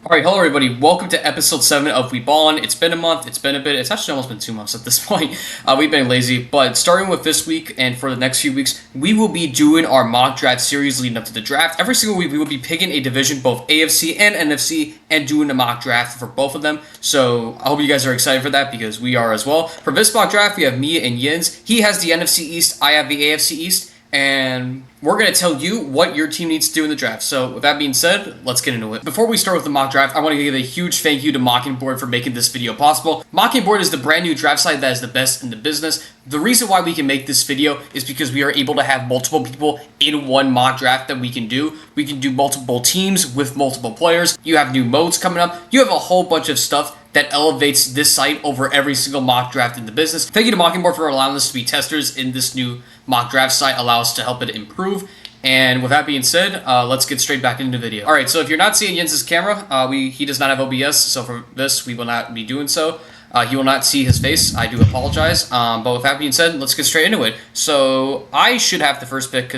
All right, hello everybody. Welcome to episode 7 of We Ballin. It's been a month. It's been a bit. It's actually almost been 2 months at this point. We've been lazy, but starting with this week and for the next few weeks, we will be doing our mock draft series leading up to the draft. Every single week, we will be picking a division, both AFC and NFC, and doing a mock draft for both of them. So I hope you guys are excited for that because we are as well. For this mock draft, we have me and Yins. He has the NFC East. I have the AFC East. And we're going to tell you what your team needs to do in the draft. So with that being said, let's get into it. Before we start with the mock draft, I want to give a huge thank you to Mockingboard for making this video possible. Mockingboard is the brand new draft site that is the best in the business. The reason why we can make this video is because we are able to have multiple people in one mock draft that we can do. We can do multiple teams with multiple players. You have new modes coming up. You have a whole bunch of stuff that elevates this site over every single mock draft in the business. Thank you to Mockingboard for allowing us to be testers in this new mock draft site, allow us to help it improve. And with that being said, let's get straight back into the video. All right, so if you're not seeing Jens's camera, he does not have OBS, so for this, we will not be doing so. He will not see his face. I do apologize. But with that being said, let's get straight into it. So I should have the first pick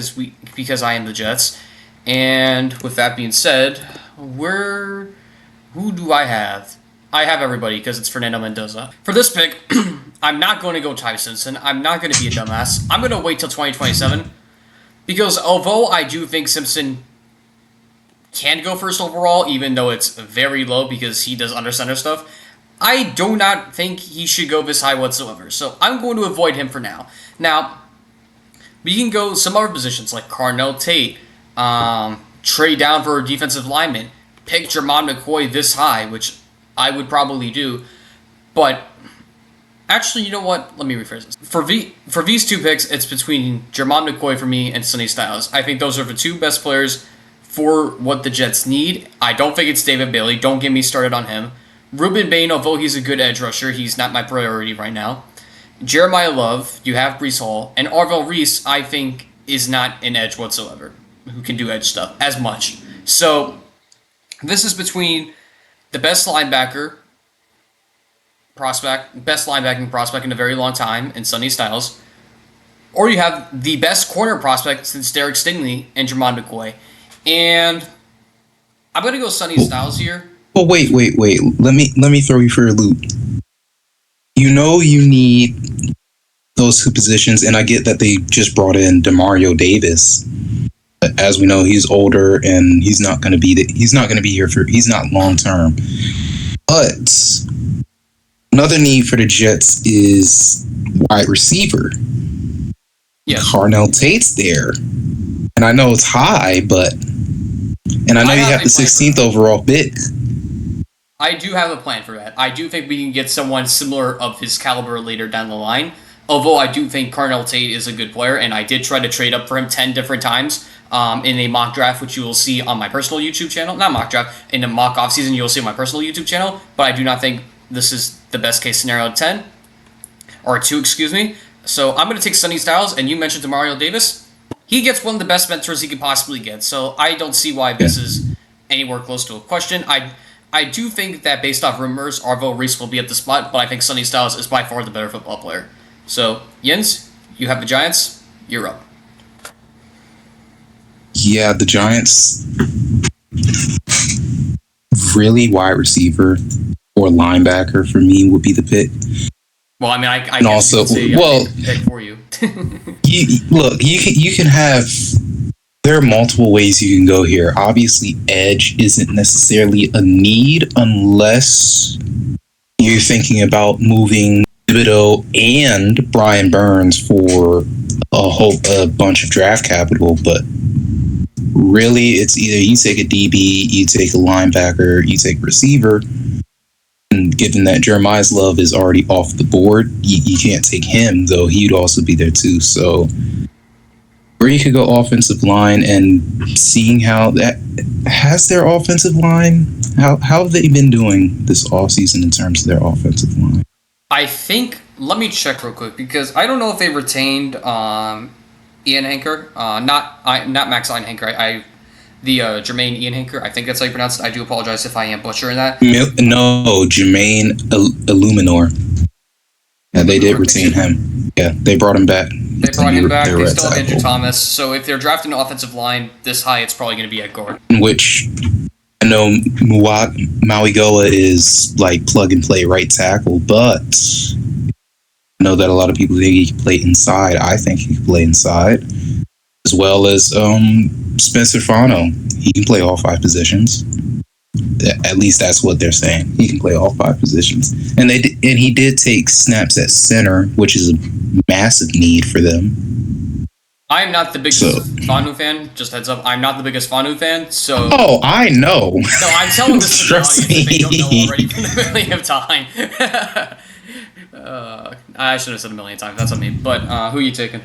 because I am the Jets. And with that being said, who do I have? I have everybody because it's Fernando Mendoza. For this pick, I'm not going to go Ty Simpson. I'm not going to be a dumbass. I'm going to wait till 2027 because although I do think Simpson can go first overall, even though it's very low because he does under center stuff, I do not think he should go this high whatsoever. So I'm going to avoid him for now. Now, we can go some other positions like Carnell Tate, trade down for a defensive lineman, pick Jermon McCoy this high, which I would probably do, but actually, you know what? Let me rephrase this. For these two picks, it's between Jermon McCoy for me and Sonny Styles. I think those are the two best players for what the Jets need. I don't think it's David Bailey. Don't get me started on him. Ruben Bain, although he's a good edge rusher, he's not my priority right now. Jeremiah Love, you have Breece Hall, and Arvell Reese, I think, is not an edge whatsoever, who can do edge stuff as much. So this is between the best linebacking prospect in a very long time in Sonny Styles, or you have the best corner prospect since Derek Stingley and Jermon McCoy. And I'm going to go Sonny Styles here. Well, wait. Let me throw you for a loop. You know you need those two positions, and I get that they just brought in Demario Davis. But as we know, he's older and he's not going to be here he's not long term. But another need for the Jets is wide receiver. Yeah, Carnell Tate's there, and I know it's high, but and I know you have the 16th overall pick. I do have a plan for that. I do think we can get someone similar of his caliber later down the line. Although I do think Carnell Tate is a good player, and I did try to trade up for him 10 different times in a mock draft, which you will see on my personal YouTube channel. Not mock draft, in a mock offseason, you'll see on my personal YouTube channel. But I do not think this is the best case scenario at 10. Or 2, excuse me. So I'm going to take Sonny Styles, and you mentioned Demario Davis. He gets one of the best mentors he could possibly get. So I don't see why this is anywhere close to a question. I do think that based off rumors, Arvell Reese will be at the spot, but I think Sonny Styles is by far the better football player. So, Jens, you have the Giants. You're up. Yeah, the Giants really wide receiver or linebacker for me would be the pick. Well, I mean, I and guess also, you could say pick for you. you can have. There are multiple ways you can go here. Obviously, edge isn't necessarily a need unless you're thinking about moving Thibodeau and Brian Burns for a bunch of draft capital, but really it's either you take a DB, you take a linebacker, you take a receiver, and given that Jeremiah's Love is already off the board, you can't take him, though he'd also be there too. So or you could go offensive line, and seeing how that has their offensive line, how have they been doing this offseason in terms of their offensive line? I think, let me check real quick, because I don't know if they retained Ian Hanker, not Max Ian Hanker, the Jermaine Ian Hanker, I think that's how you pronounce it. I do apologize if I am butchering that. No, Jermaine Illuminor. Yeah, they did retain him. Yeah, they brought him back. They brought him back. They still have Andrew Thomas. So if they're drafting an offensive line this high, it's probably going to be at guard. Which I know Mauigoa is like plug and play right tackle, but I know that a lot of people think he can play inside. I think he can play inside, as well as Spencer Fano. He can play all 5 positions. At least that's what they're saying. He can play all 5 positions, and he did take snaps at center, which is a massive need for them. I am not the biggest Fanu fan. Just heads up, I'm not the biggest Fanu fan. So I know. No, I'm telling this to the audience if they don't know already from the beginning of time. I should have said a million times. That's on me. But who are you taking?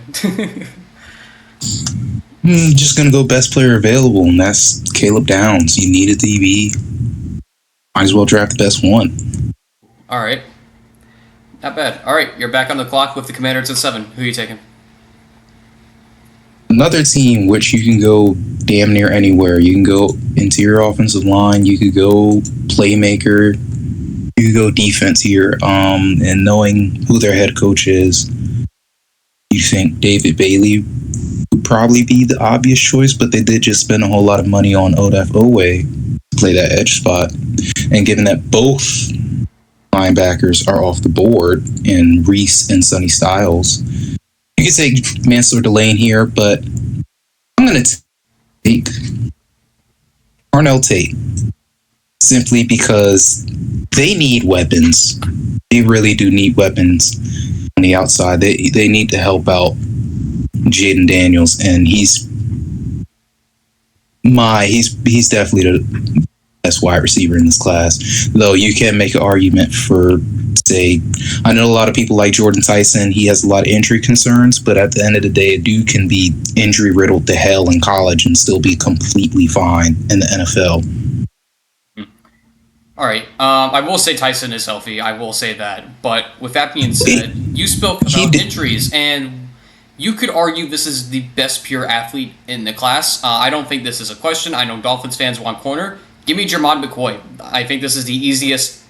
Just gonna go best player available, and that's Caleb Downs. You need a DB. Might as well draft the best one. All right. Not bad. All right, you're back on the clock with the Commanders at 7. Who are you taking? Another team which you can go damn near anywhere. You can go interior offensive line. You could go playmaker. You could go defense here. And knowing who their head coach is, you think David Bailey would probably be the obvious choice, but they did just spend a whole lot of money on Odaf Owe to play that edge spot. And given that both linebackers are off the board in Reese and Sonny Styles, you could take Mansour Delane here, but I'm going to take Arnell Tate simply because they need weapons. They really do need weapons on the outside. They need to help out Jaden Daniels, and he's definitely the best wide receiver in this class. Though you can make an argument for, say, I know a lot of people like Jordan Tyson. He has a lot of injury concerns, but at the end of the day, a dude can be injury riddled to hell in college and still be completely fine in the NFL. All right. I will say Tyson is healthy. I will say that. But with that being said, you spoke about injuries, and you could argue this is the best pure athlete in the class. I don't think this is a question. I know Dolphins fans want corner. Give me Jermod McCoy. I think this is the easiest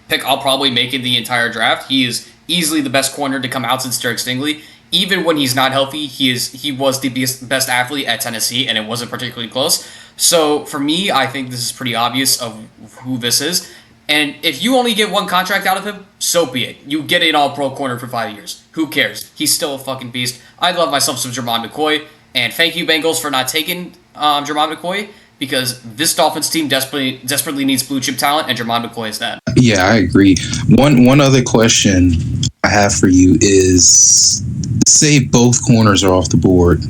pick I'll probably make in the entire draft. He is easily the best corner to come out since Derek Stingley. Even when he's not healthy, he was the best athlete at Tennessee, and it wasn't particularly close. So for me, I think this is pretty obvious of who this is. And if you only get one contract out of him, so be it. You get an all-pro corner for 5 years. Who cares? He's still a fucking beast. I love myself some Jermod McCoy. And thank you, Bengals, for not taking Jermod McCoy, because this Dolphins team desperately needs blue chip talent, and Jermod McCoy is that. Yeah, I agree. One other question I have for you is, say both corners are off the board,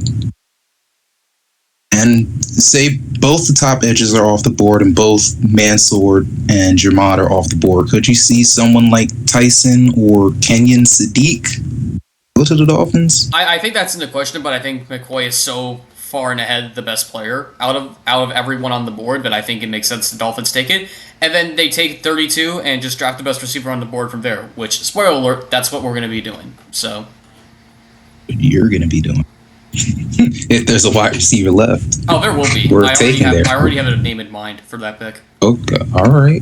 and say both the top edges are off the board, and both Mansour and Jermod are off the board. Could you see someone like Tyson or Kenyon Sadiq go to the Dolphins? I think that's in the question, but I think McCoy is so far and ahead the best player out of everyone on the board that I think it makes sense the Dolphins take it. And then they take 32 and just draft the best receiver on the board from there, which, spoiler alert, that's what we're going to be doing. So you're going to be doing if there's a wide receiver left. Oh, there will be. I already have a name in mind for that pick. Okay, all right.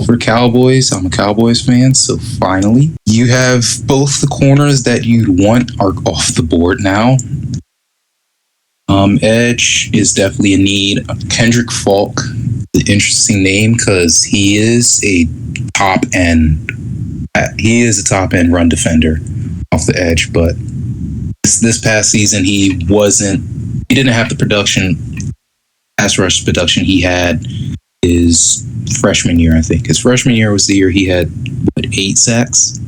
For Cowboys, I'm a Cowboys fan, so finally you have both the corners that you'd want are off the board now. Edge is definitely a need. Kendrick Falk, an interesting name because he is a top end run defender off the edge, but this past season he didn't have the pass rush production he had his freshman year. I think his freshman year was the year he had 8 sacks.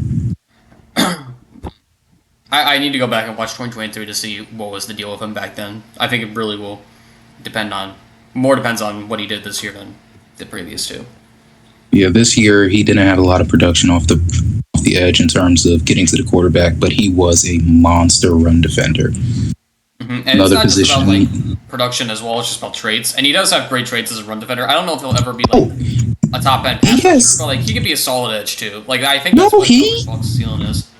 I need to go back and watch 2023 to see what was the deal with him back then. I think it really will depends on what he did this year than the previous two. Yeah, this year he didn't have a lot of production off the edge in terms of getting to the quarterback, but he was a monster run defender. Mm-hmm. And another it's not position just about like production as well; it's just about traits. And he does have great traits as a run defender. I don't know if he'll ever be like a top end pass rusher, but like he could be a solid edge too. Like I think that's what Fox's ceiling is.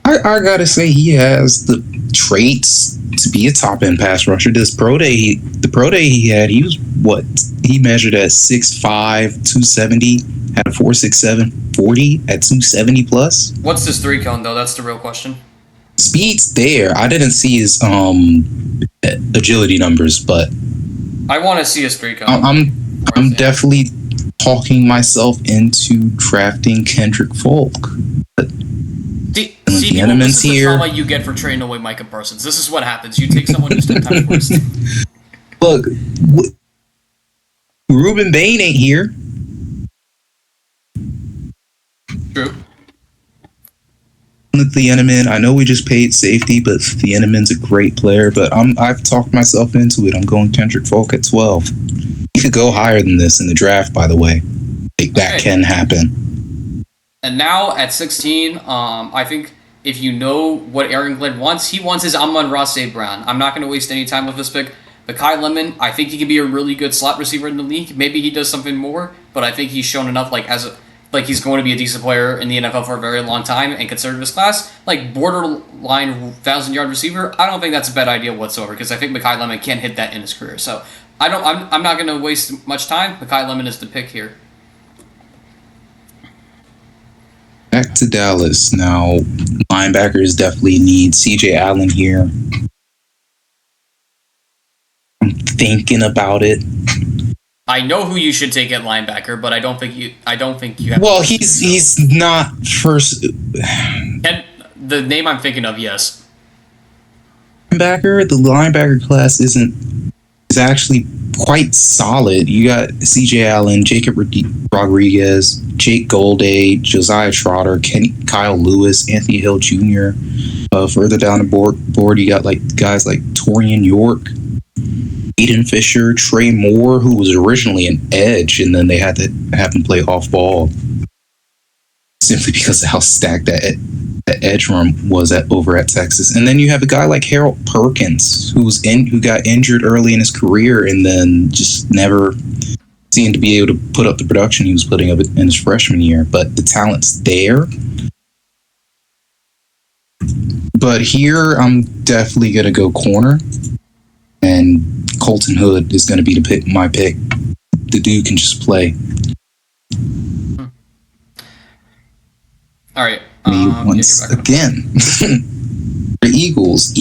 I gotta say he has the traits to be a top end pass rusher. The pro day he had, he was he measured at 6'5", 270, had a 4.67 40 at 270 plus. What's his 3 cone though? That's the real question. Speed's there. I didn't see his agility numbers, but I want to see his 3 cone. I'm definitely talking myself into drafting Kendrick Folk. But See, the people, this Enemans is the here. trauma you get for trading away Micah Parsons. This is what happens. You take someone who's 10 times worse. Look, Ruben Bain ain't here. True. The Eneman, I know we just paid safety, but the Eneman's a great player. But I've talked myself into it. I'm going Kendrick Folk at 12. He could go higher than this in the draft, by the way. That can happen. And now at 16, I think if you know what Aaron Glenn wants, he wants his Amon-Ra St. Brown. I'm not going to waste any time with this pick. But Kai Lemon, I think he could be a really good slot receiver in the league. Maybe he does something more, but I think he's shown enough like he's going to be a decent player in the NFL for a very long time and considered this class. Like borderline 1,000-yard receiver, I don't think that's a bad idea whatsoever because I think Mekhi Lemon can hit that in his career. So I'm not going to waste much time. Mekhi Lemon is the pick here. Back to Dallas. Now, linebackers definitely need CJ Allen here. I'm thinking about it. I know who you should take at linebacker, but I don't think you have. Well, he's not first. And the name I'm thinking of, yes. The linebacker class is actually quite solid. You got CJ Allen, Jacob Rodriguez, Jake Golday, Josiah Trotter, Kyle Lewis, Anthony Hill Jr. Further down the board, you got like guys like Torian York, Aiden Fisher, Trey Moore, who was originally an edge, and then they had to have him play off ball simply because of how stacked that edge room was over at Texas. And then you have a guy like Harold Perkins, who got injured early in his career and then just never seemed to be able to put up the production he was putting up in his freshman year. But the talent's there. But here, I'm definitely going to go corner. And Colton Hood is going to be my pick. The dude can just play. All right. Once again, the Eagles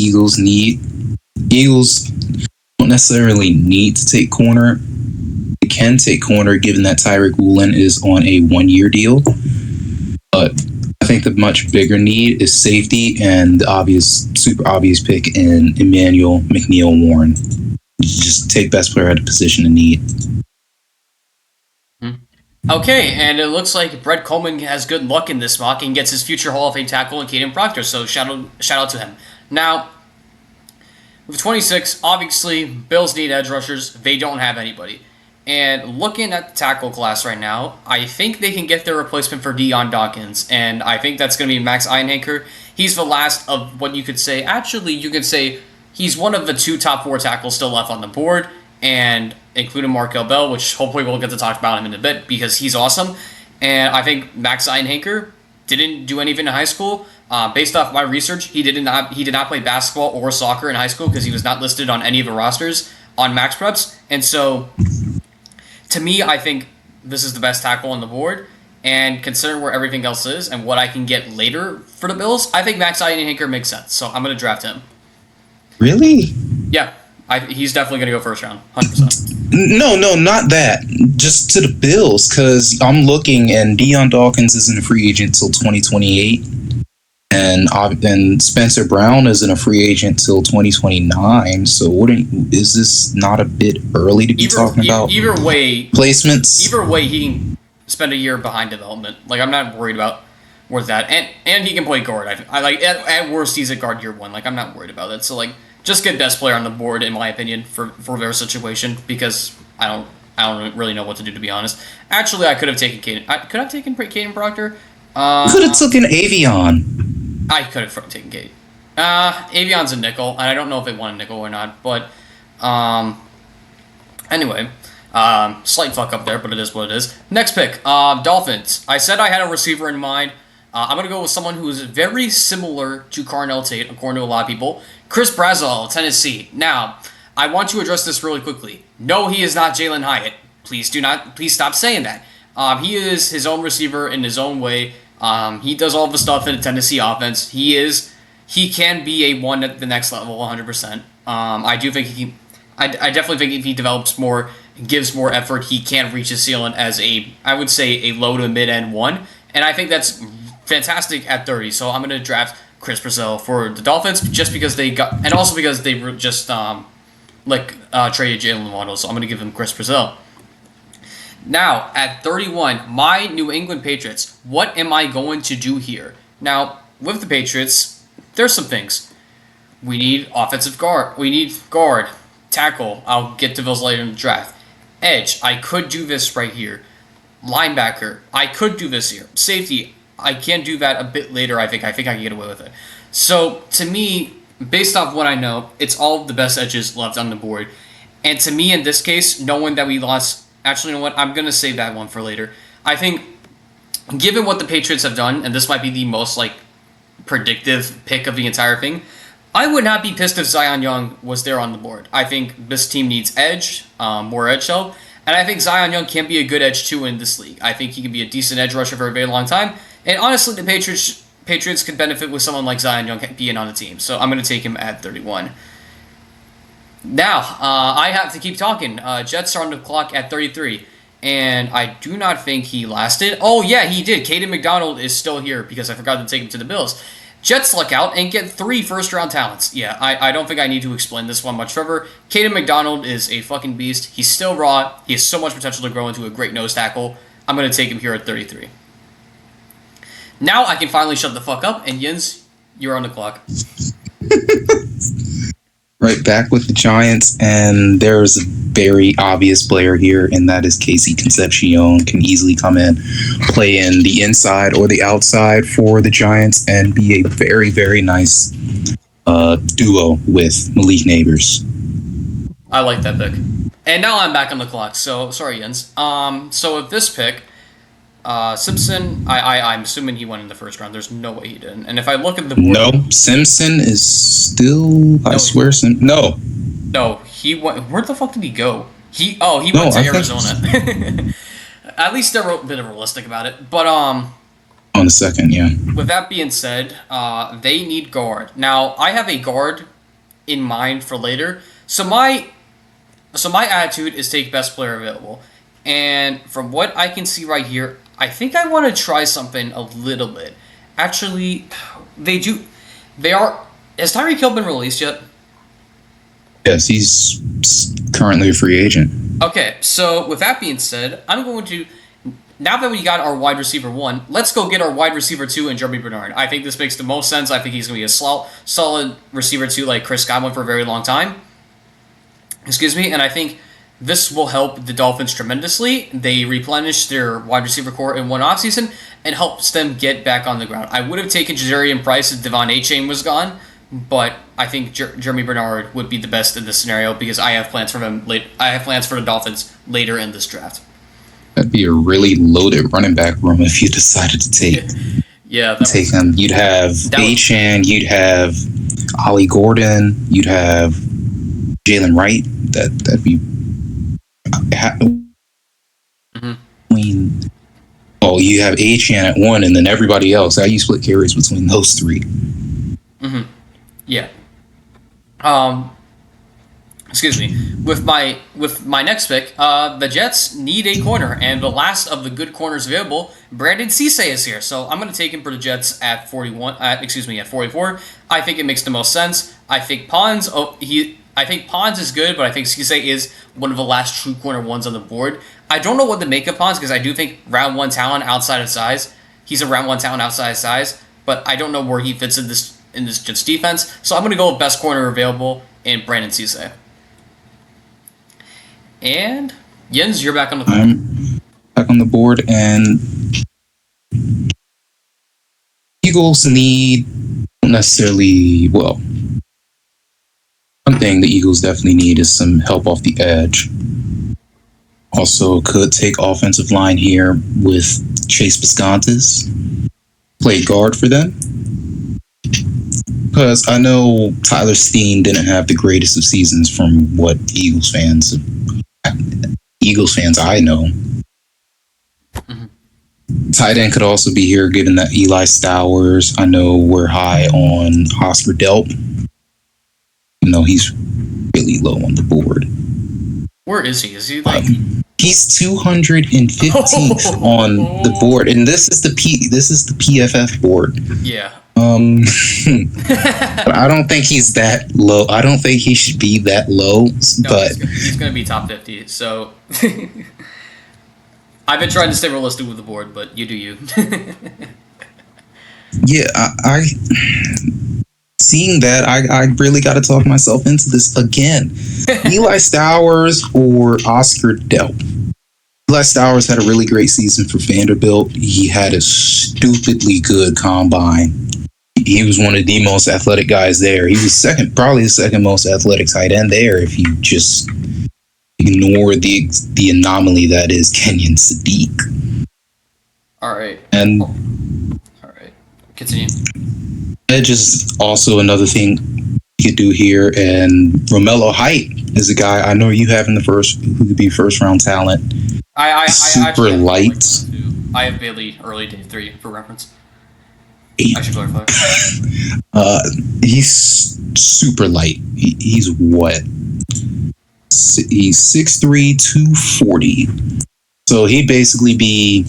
don't necessarily need to take corner. They can take corner given that Tyreek Woolen is on a 1-year deal. But I think the much bigger need is safety and the super obvious pick in Emmanuel McNeil-Warren. Just take best player at a position of need. Okay, and it looks like Brett Coleman has good luck in this mock and gets his future Hall of Fame tackle in Caden Proctor, so shout out to him. Now, with 26, obviously, Bills need edge rushers. They don't have anybody. And looking at the tackle class right now, I think they can get their replacement for Deion Dawkins, and I think that's going to be Max Einhaker. He's the last of what you could say. Actually, you could say he's one of the 2 top 4 tackles still left on the board, and including Markel Bell, which hopefully we'll get to talk about him in a bit because he's awesome. And I think Max Einhaker didn't do anything in high school. Based off my research, he did not play basketball or soccer in high school because he was not listed on any of the rosters on Max Preps. And so, to me, I think this is the best tackle on the board. And considering where everything else is and what I can get later for the Bills, I think Max Einhaker makes sense. So I'm going to draft him. Really? Yeah. He's definitely going to go first round, 100%. No, not that. Just to the Bills, because I'm looking, and Deion Dawkins isn't a free agent till 2028, and Spencer Brown isn't a free agent till 2029. So, is this not a bit early to be talking about? Either way, placements. Either way, he can spend a year behind development. Like I'm not worried about that, and he can play guard. I like at worst he's a guard year 1. Like I'm not worried about it. So like. Just get best player on the board, in my opinion, for their situation, because I don't really know what to do, to be honest. Actually, I could have taken Caden. Could I have taken Caden Proctor? Could have taken Avion. I could have taken Caden. Avion's a nickel, and I don't know if they want a nickel or not. But anyway, slight fuck up there, but it is what it is. Next pick, Dolphins. I said I had a receiver in mind. I'm going to go with someone who is very similar to Carnell Tate, according to a lot of people. Chris Brazzell, Tennessee. Now, I want to address this really quickly. No, he is not Jalen Hyatt. Please stop saying that. He is his own receiver in his own way. He does all the stuff in the Tennessee offense. He can be a 1 at the next level, 100%. I definitely think if he develops more gives more effort, he can reach his ceiling as I would say, a low to mid end one. And I think that's fantastic at 30. So I'm going to draft Chris Brazil for the Dolphins just because they got, and also because they were just traded Jalen Waddle. So I'm going to give him Chris Brazil. Now, at 31, my New England Patriots. What am I going to do here? Now, with the Patriots, there's some things. We need offensive guard. We need guard, tackle. I'll get to those later in the draft. Edge. I could do this right here. Linebacker. I could do this here. Safety. I can do that a bit later, I think. I think I can get away with it. So, to me, based off what I know, it's all the best edges left on the board. And to me, in this case, knowing that we lost... Actually, you know what? I'm going to save that one for later. I think, given what the Patriots have done, and this might be the most, predictive pick of the entire thing, I would not be pissed if Zion Young was there on the board. I think this team needs edge, more edge help, and I think Zion Young can be a good edge, too, in this league. I think he can be a decent edge rusher for a very long time, and honestly, the Patriots could benefit with someone like Zion Young being on the team, so I'm going to take him at 31. Now, I have to keep talking. Jets are on the clock at 33, and I do not think he lasted. Oh, yeah, he did. Caden McDonald is still here because I forgot to take him to the Bills. Jets luck out and get 3 first-round talents. Yeah, I don't think I need to explain this one much further. Caden McDonald is a fucking beast. He's still raw. He has so much potential to grow into a great nose tackle. I'm going to take him here at 33. Now I can finally shut the fuck up, and Jens, you're on the clock. Right back with the Giants, and there's a very obvious player here, and that is Casey Concepcion. Can easily come in, play in the inside or the outside for the Giants, and be a very, very nice duo with Malik Neighbors. I like that pick. And now I'm back on the clock, so sorry, Jens. So with this pick, Simpson, I'm assuming he went in the first round. There's no way he didn't. And if I look at the board... No, Simpson is still... I swear, No. No, he went... Where the fuck did he go? He went to Arizona. At least they're a bit realistic about it. But, On the second, yeah. With that being said, they need guard. Now, I have a guard in mind for later. So my attitude is take best player available. And from what I can see right here, I think I want to try something a little bit. Actually, they do. They are. Has Tyreek Hill been released yet? Yes, he's currently a free agent. Okay, so with that being said, I'm going to. Now that we got our wide receiver 1, let's go get our wide receiver 2 in Jeremy Bernard. I think this makes the most sense. I think he's going to be a solid receiver 2 like Chris Godwin for a very long time. Excuse me, and I think this will help the Dolphins tremendously. They replenished their wide receiver core in one offseason and helps them get back on the ground. I would have taken Jazarian Price if Devon Achane was gone, but I think Jeremy Bernard would be the best in this scenario because I have plans for him. I have plans for the Dolphins later in this draft. That'd be a really loaded running back room if you decided to take him. You'd have Achane, you'd have Ollie Gordon, you'd have Jalen Wright. That'd be. You have Achane at 1, and then everybody else. How you split carries between those 3? Yeah. Excuse me. With my next pick, the Jets need a corner, and the last of the good corners available, Brandon Cisse is here. So I'm going to take him for the Jets at 41. At 44. I think it makes the most sense. I think Pons is good, but I think Cisse is one of the last true corner ones on the board. I don't know what to make of Pons because I do think round 1 talent outside of size. He's a round 1 talent outside of size, but I don't know where he fits in this Jets defense. So I'm going to go with best corner available in Brandon Cisse. And Jens, you're back on the board. I'm back on the board, and Eagles need necessarily one thing the Eagles definitely need is some help off the edge. Also, could take offensive line here with Chase Biscontis. Play guard for them. Because I know Tyler Steen didn't have the greatest of seasons from what Eagles fans I know. Tight end could also be here, given that Eli Stowers, I know we're high on Oscar Delp. He's really low on the board. Where is he? Is he like? He's 215th on the board, and this is the PFF board. Yeah. But I don't think he's that low. I don't think he should be that low. No, But he's gonna be top 50. So I've been trying to stay realistic with the board, but you do you. yeah, I seeing that I really got to talk myself into this again. Eli Stowers or Oscar Delp. Eli Stowers had a really great season for Vanderbilt. He had a stupidly good combine. He was one of the most athletic guys there. He was probably the second most athletic tight end there if you just ignore the anomaly that is Kenyon Sadiq. All right. And all right, continue. Edge is also another thing you could do here, and Romello Height is a guy I know you have in the first who could be first round talent. I super light. I have Bailey early day 3 for reference. I should clarify. He's super light. He's what? He's 6'3", 240. So he'd basically be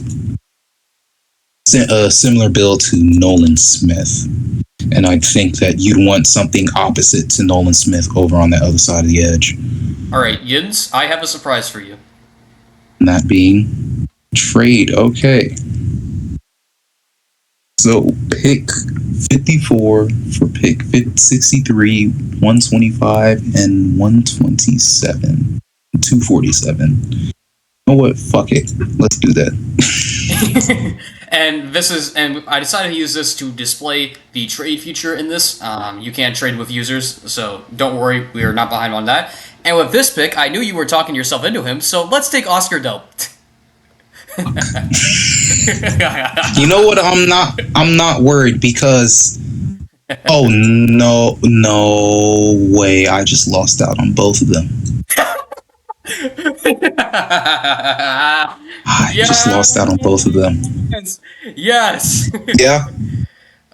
a similar build to Nolan Smith. And I think that you'd want something opposite to Nolan Smith over on the other side of the edge. All right, Yins, I have a surprise for you. And that being trade. Okay. So pick 54 for pick 63, 125, and 127. 247. You know what? Fuck it. Let's do that. And I decided to use this to display the trade feature in this. You can't trade with users, so don't worry, we are not behind on that. And with this pick, I knew you were talking yourself into him, so let's take Oscar Delp. You know what? I'm not worried because oh no way. I just lost out on both of them. I just lost out on both of them. Yes. Yeah.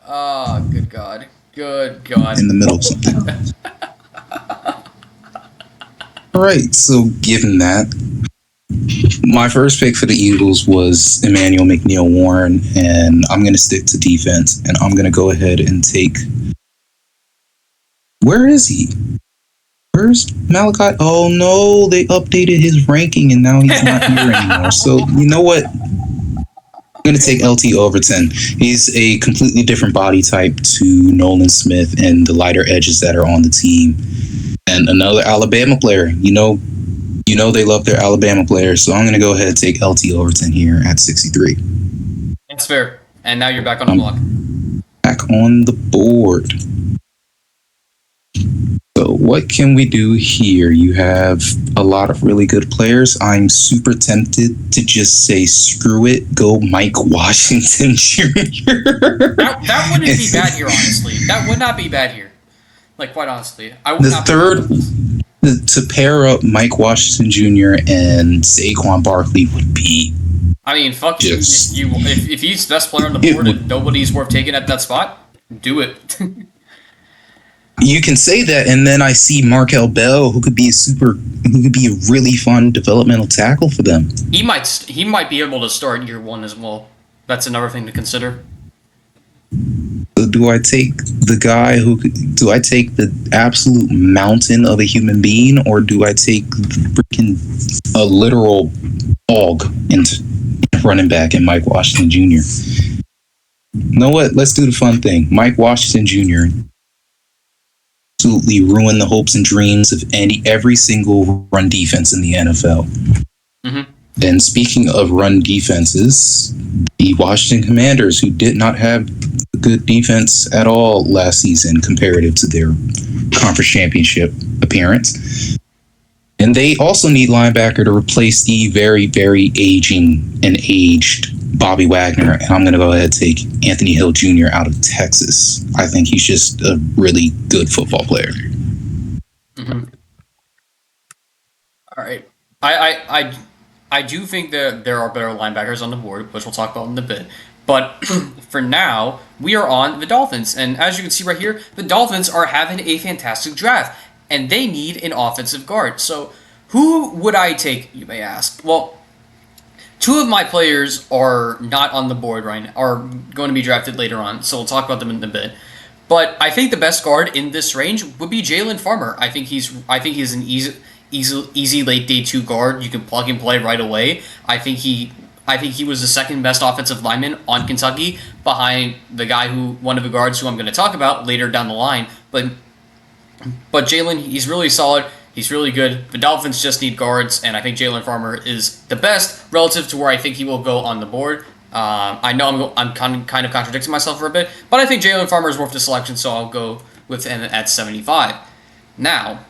Oh, good God. Good God. In the middle of something. All right. So given that, my first pick for the Eagles was Emmanuel McNeil-Warren, and I'm going to stick to defense, and I'm going to go ahead and take... Where is he? Where's Malachi? Oh, no, they updated his ranking, and now he's not here anymore. So, you know what? I'm going to take LT Overton. He's a completely different body type to Nolan Smith and the lighter edges that are on the team. And another Alabama player. You know they love their Alabama players, so I'm going to go ahead and take LT Overton here at 63. That's fair. And now you're back on the block. Back on the board. So what can we do here? You have a lot of really good players. I'm super tempted to just say, screw it, go Mike Washington Jr. That wouldn't be bad here, honestly. That would not be bad here. Like, quite honestly. I would not to pair up Mike Washington Jr. and Saquon Barkley would be... I mean, fuck you. If he's the best player on the board and nobody's worth taking at that spot, do it. You can say that, and then I see Markel Bell, who could be a really fun developmental tackle for them. He might be able to start year 1 as well. That's another thing to consider. So do I take the guy do I take the absolute mountain of a human being, or do I take a literal hog into running back and Mike Washington Jr.? You know what? Let's do the fun thing. Mike Washington Jr. absolutely ruined the hopes and dreams of every single run defense in the NFL. Mm-hmm. And speaking of run defenses, the Washington Commanders, who did not have a good defense at all last season comparative to their conference championship appearance. And they also need linebacker to replace the very, very aged Bobby Wagner. And I'm going to go ahead and take Anthony Hill Jr. out of Texas. I think he's just a really good football player. Mm-hmm. All right. I do think that there are better linebackers on the board, which we'll talk about in a bit. But for now, we are on the Dolphins. And as you can see right here, the Dolphins are having a fantastic draft. And they need an offensive guard. So Who would I take, you may ask? Well, two of my players are not on the board right now, are going to be drafted later on, so we'll talk about them in a bit. But I think the best guard in this range would be Jalen Farmer. I think he's an easy late day 2 guard. You can plug and play right away. I think he was the second best offensive lineman on Kentucky, behind the guy who one of the guards who I'm going to talk about later down the line. But Jalen, he's really solid. He's really good. The Dolphins just need guards, and I think Jalen Farmer is the best relative to where I think he will go on the board. I know I'm kind of contradicting myself for a bit, but I think Jalen Farmer is worth the selection, so I'll go with him at 75. Now,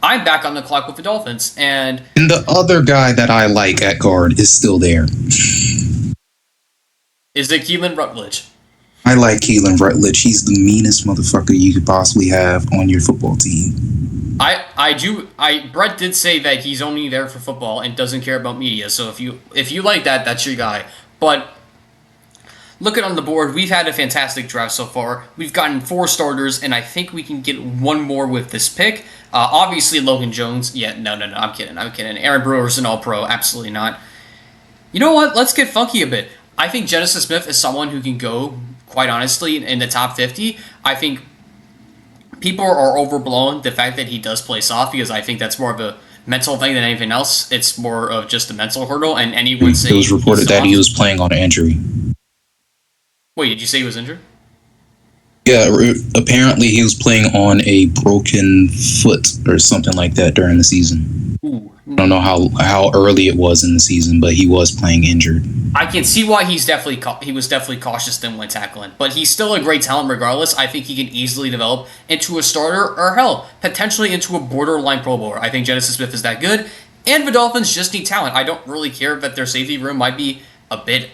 I'm back on the clock with the Dolphins, and the other guy that I like at guard is still there. is it Keelan Rutledge? I like Keelan Rutledge. He's the meanest motherfucker you could possibly have on your football team. Brett did say that he's only there for football and doesn't care about media. So if you like that, that's your guy. But looking on the board, we've had a fantastic draft so far. We've gotten 4 starters, and I think we can get one more with this pick. Obviously, Logan Jones. Yeah, no, I'm kidding. Aaron Brewer's an All-Pro. Absolutely not. You know what? Let's get funky a bit. I think Genesis Smith is someone who can go, quite honestly, in the top 50. I think people are overblown the fact that he does play soft, because I think that's more of a mental thing than anything else. It's more of just a mental hurdle, and anyone saying it was reported that he was playing on an injury. Wait, did you say he was injured? Yeah, apparently he was playing on a broken foot or something like that during the season. Ooh. I don't know how early it was in the season, but he was playing injured. I can see why he was definitely cautious then when tackling, but he's still a great talent regardless. I think he can easily develop into a starter, or hell, potentially into a borderline Pro Bowler. I think Genesis Smith is that good, and the Dolphins just need talent. I don't really care that their safety room might be a bit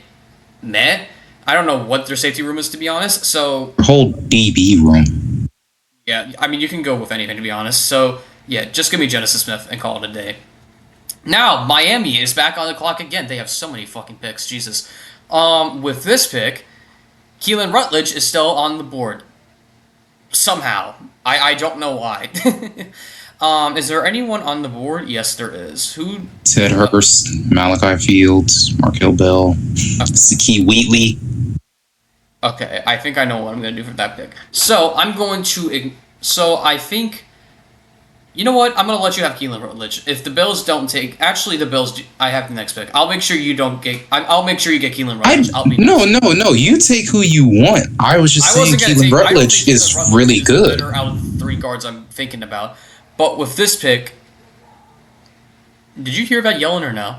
meh. I don't know what their safety room is, to be honest. So whole DB room. Yeah, I mean, you can go with anything, to be honest. So yeah, just give me Genesis Smith and call it a day. Now, Miami is back on the clock again. They have so many fucking picks, Jesus. With this pick, Keelan Rutledge is still on the board. Somehow. I don't know why. Is there anyone on the board? Yes, there is. Who? Ted Hurst, Malachi Fields, Markel Bell, Zakee Wheatley. Okay, I think I know what I'm going to do for that pick. So, I think... You know what? I'm going to let you have Keelan Rutledge. If the Bills don't take... Actually, the Bills... I have the next pick. I'll make sure you don't get... I'll make sure you get Keelan Rutledge. No. You take who you want. I was just saying Keelan Rutledge is really good. Out of the 3 guards I'm thinking about. But with this pick... Did you hear that yelling or no?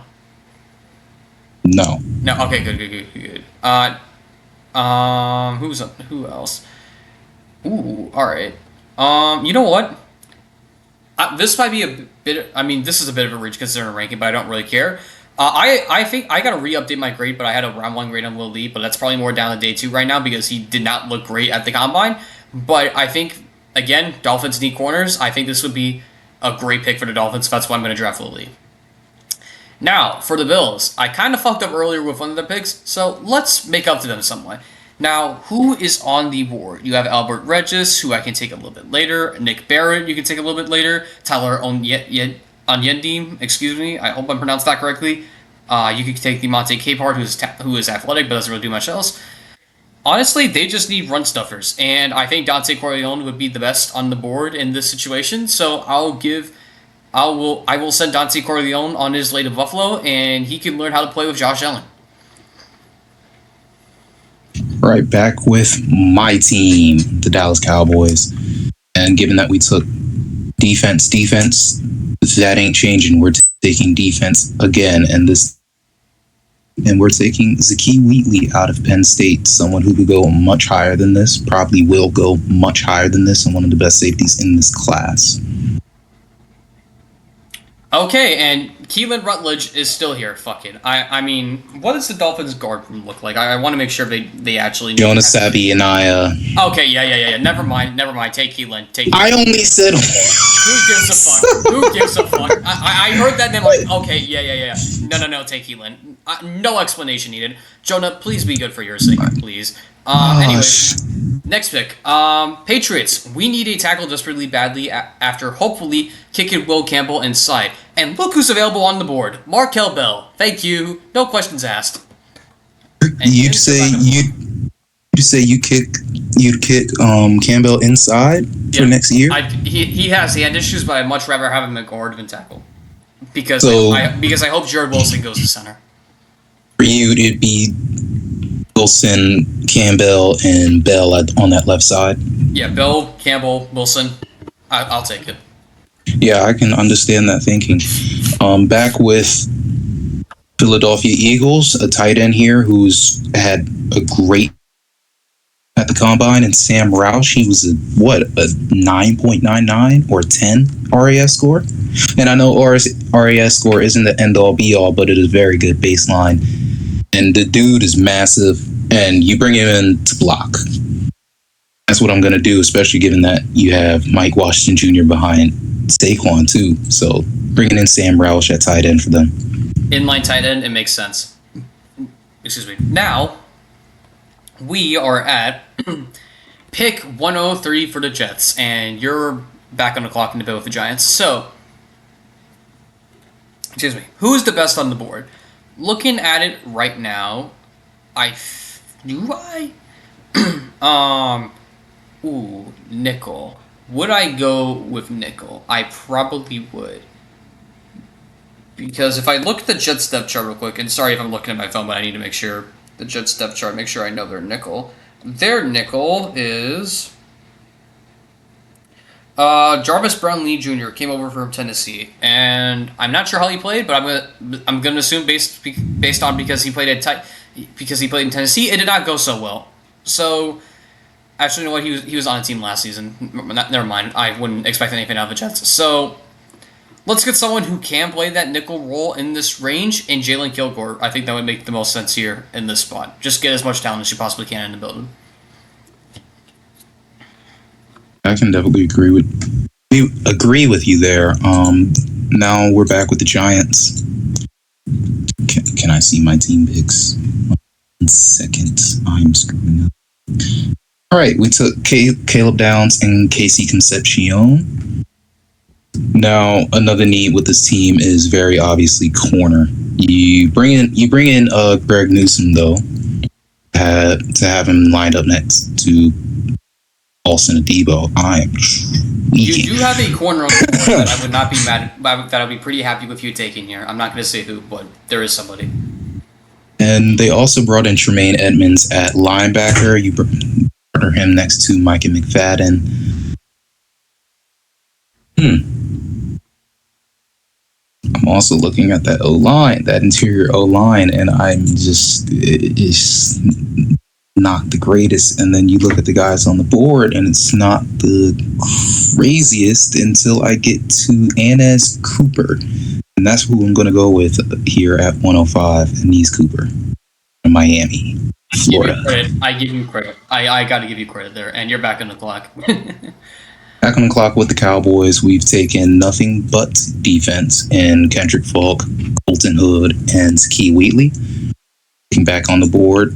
No. No, okay, good. Who else? Ooh, alright. You know what? This might be a bit... I mean, this is a bit of a reach considering ranking, but I don't really care. I think I got to re-update my grade, but I had a round 1 grade on Lil Lee, but that's probably more down to day 2 right now because he did not look great at the Combine. But I think, again, Dolphins need corners. I think this would be a great pick for the Dolphins. That's why I'm going to draft Lil Lee. Now, for the Bills, I kind of fucked up earlier with one of their picks, so let's make up to them some way. Now, who is on the board? You have Albert Regis, who I can take a little bit later. Nick Barrett, you can take a little bit later. Tyler Onyendim, excuse me. I hope I pronounced that correctly. You can take Demonte Capehart, who is athletic but doesn't really do much else. Honestly, they just need run stuffers, and I think Dante Corleone would be the best on the board in this situation. So I will send Dante Corleone on his way to Buffalo, and he can learn how to play with Josh Allen. Right, back with my team, the Dallas Cowboys. And given that we took defense, that ain't changing. We're taking defense again, and we're taking Zakee Wheatley out of Penn State, someone who could go much higher than this, probably will go much higher than this, and one of the best safeties in this class. Okay, and Keelan Rutledge is still here. Fuck it. I mean, what does the Dolphins guard room look like? I want to make sure they actually... Jonas Sabi and I... Okay, yeah. Never mind. Take Keelan. I only said... Who gives a fuck? I heard that and I'm like, okay, yeah. No, take Keelan. No explanation needed. Jonah, please be good for your sake, please. Anyways, next pick. Patriots. We need a tackle desperately badly after hopefully kicking Will Campbell inside. And look who's available on the board. Markel Bell. Thank you. No questions asked. And You'd say you'd kick Campbell inside for next year. He had issues, but I'd much rather have him at guard than tackle because So I hope Jared Wilson goes to center. for you, it'd be Wilson, Campbell, and Bell on that left side. Yeah, Bell, Campbell, Wilson. I'll take it. Yeah, I can understand that thinking. Back with Philadelphia Eagles, a tight end here who's had a great at the combine, and Sam Roush, he was a 9.99 or 10 RAS score. And I know RAS score isn't the end all be all, but it is a very good baseline. And the dude is massive, and you bring him in to block. That's what I'm going to do, especially given that you have Mike Washington Jr. behind Saquon too. So bringing in Sam Roush at tight end for them. Inline tight end, it makes sense. Excuse me. Now, we are at pick 103 for the Jets, and you're back on the clock in the bit with the Giants. So, excuse me. Who's the best on the board? Looking at it right now, nickel. Would I go with nickel? I probably would. Because if I look at the Jets depth chart real quick, and sorry if I'm looking at my phone, but I need to make sure the Jets depth chart, make sure I know their nickel. Their nickel is Jarvis Brown-Lee Jr. came over from Tennessee, and I'm not sure how he played, but I'm gonna assume based on because he played in Tennessee, it did not go so well. So actually, you know what? He was on a team last season. Never mind. I wouldn't expect anything out of the Jets. So let's get someone who can play that nickel role in this range, and Jalen Kilgore. I think that would make the most sense here in this spot. Just get as much talent as you possibly can in the building. I can definitely agree with you there. Now we're back with the Giants. Can I see my team picks? 1 second. I'm screwing up. All right, we took Caleb Downs and Casey Concepcion. Now, another need with this team is very obviously corner. You bring in Greg Newsome though, to have him lined up next to Paulson Adebo. You do have a corner on the board that I would not be mad. That I'd be pretty happy with you taking here. I'm not going to say who, but there is somebody. And they also brought in Tremaine Edmonds at linebacker. You partner him next to Micah McFadden. I'm also looking at that O-line, that interior O-line, and it's not the greatest. And then you look at the guys on the board, and it's not the craziest until I get to Anez Cooper. And that's who I'm going to go with here at 105, Anez Cooper from Miami, Florida. I give you credit. I got to give you credit there, and you're back on the clock. Back on the clock with the Cowboys, we've taken nothing but defense in Kendrick Falk, Colton Hood, and Key Wheatley. Looking back on the board,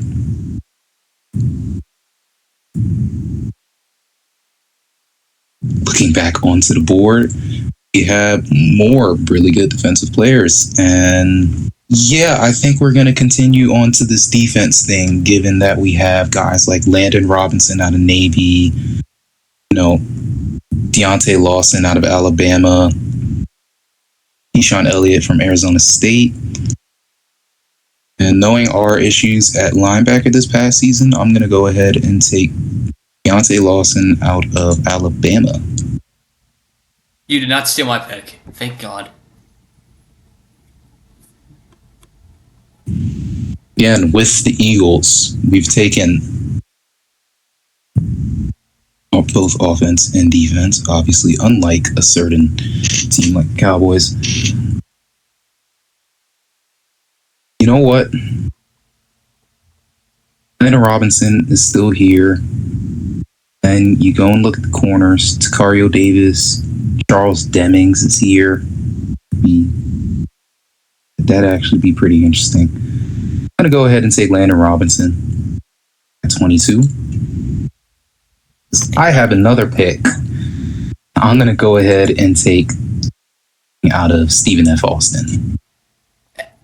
we have more really good defensive players. And yeah, I think we're going to continue on to this defense thing, given that we have guys like Landon Robinson out of Navy, Deontay Lawson out of Alabama, Deshaun Elliott from Arizona State. And knowing our issues at linebacker this past season, I'm going to go ahead and take Deontay Lawson out of Alabama. You did not steal my pick. Thank God. Again, with the Eagles, we've taken both offense and defense, obviously, unlike a certain team like the Cowboys. You know what? Landon Robinson is still here. And you go and look at the corners. Takario Davis, Charles Demings is here. That'd actually be pretty interesting. I'm going to go ahead and take Landon Robinson at 22. I have another pick. I'm going to go ahead and take out of Stephen F. Austin.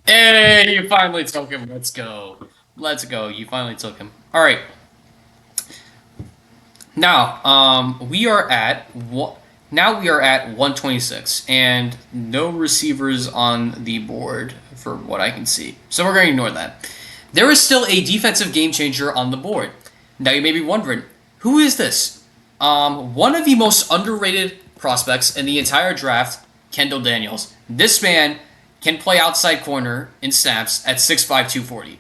Hey, you finally took him. Let's go. Let's go. You finally took him. All right. Now, we are at now we are at 126, and no receivers on the board for what I can see. So we're going to ignore that. There is still a defensive game changer on the board. Now you may be wondering, who is this? One of the most underrated prospects in the entire draft, Kendall Daniels. This man can play outside corner in snaps at 6'5", 240.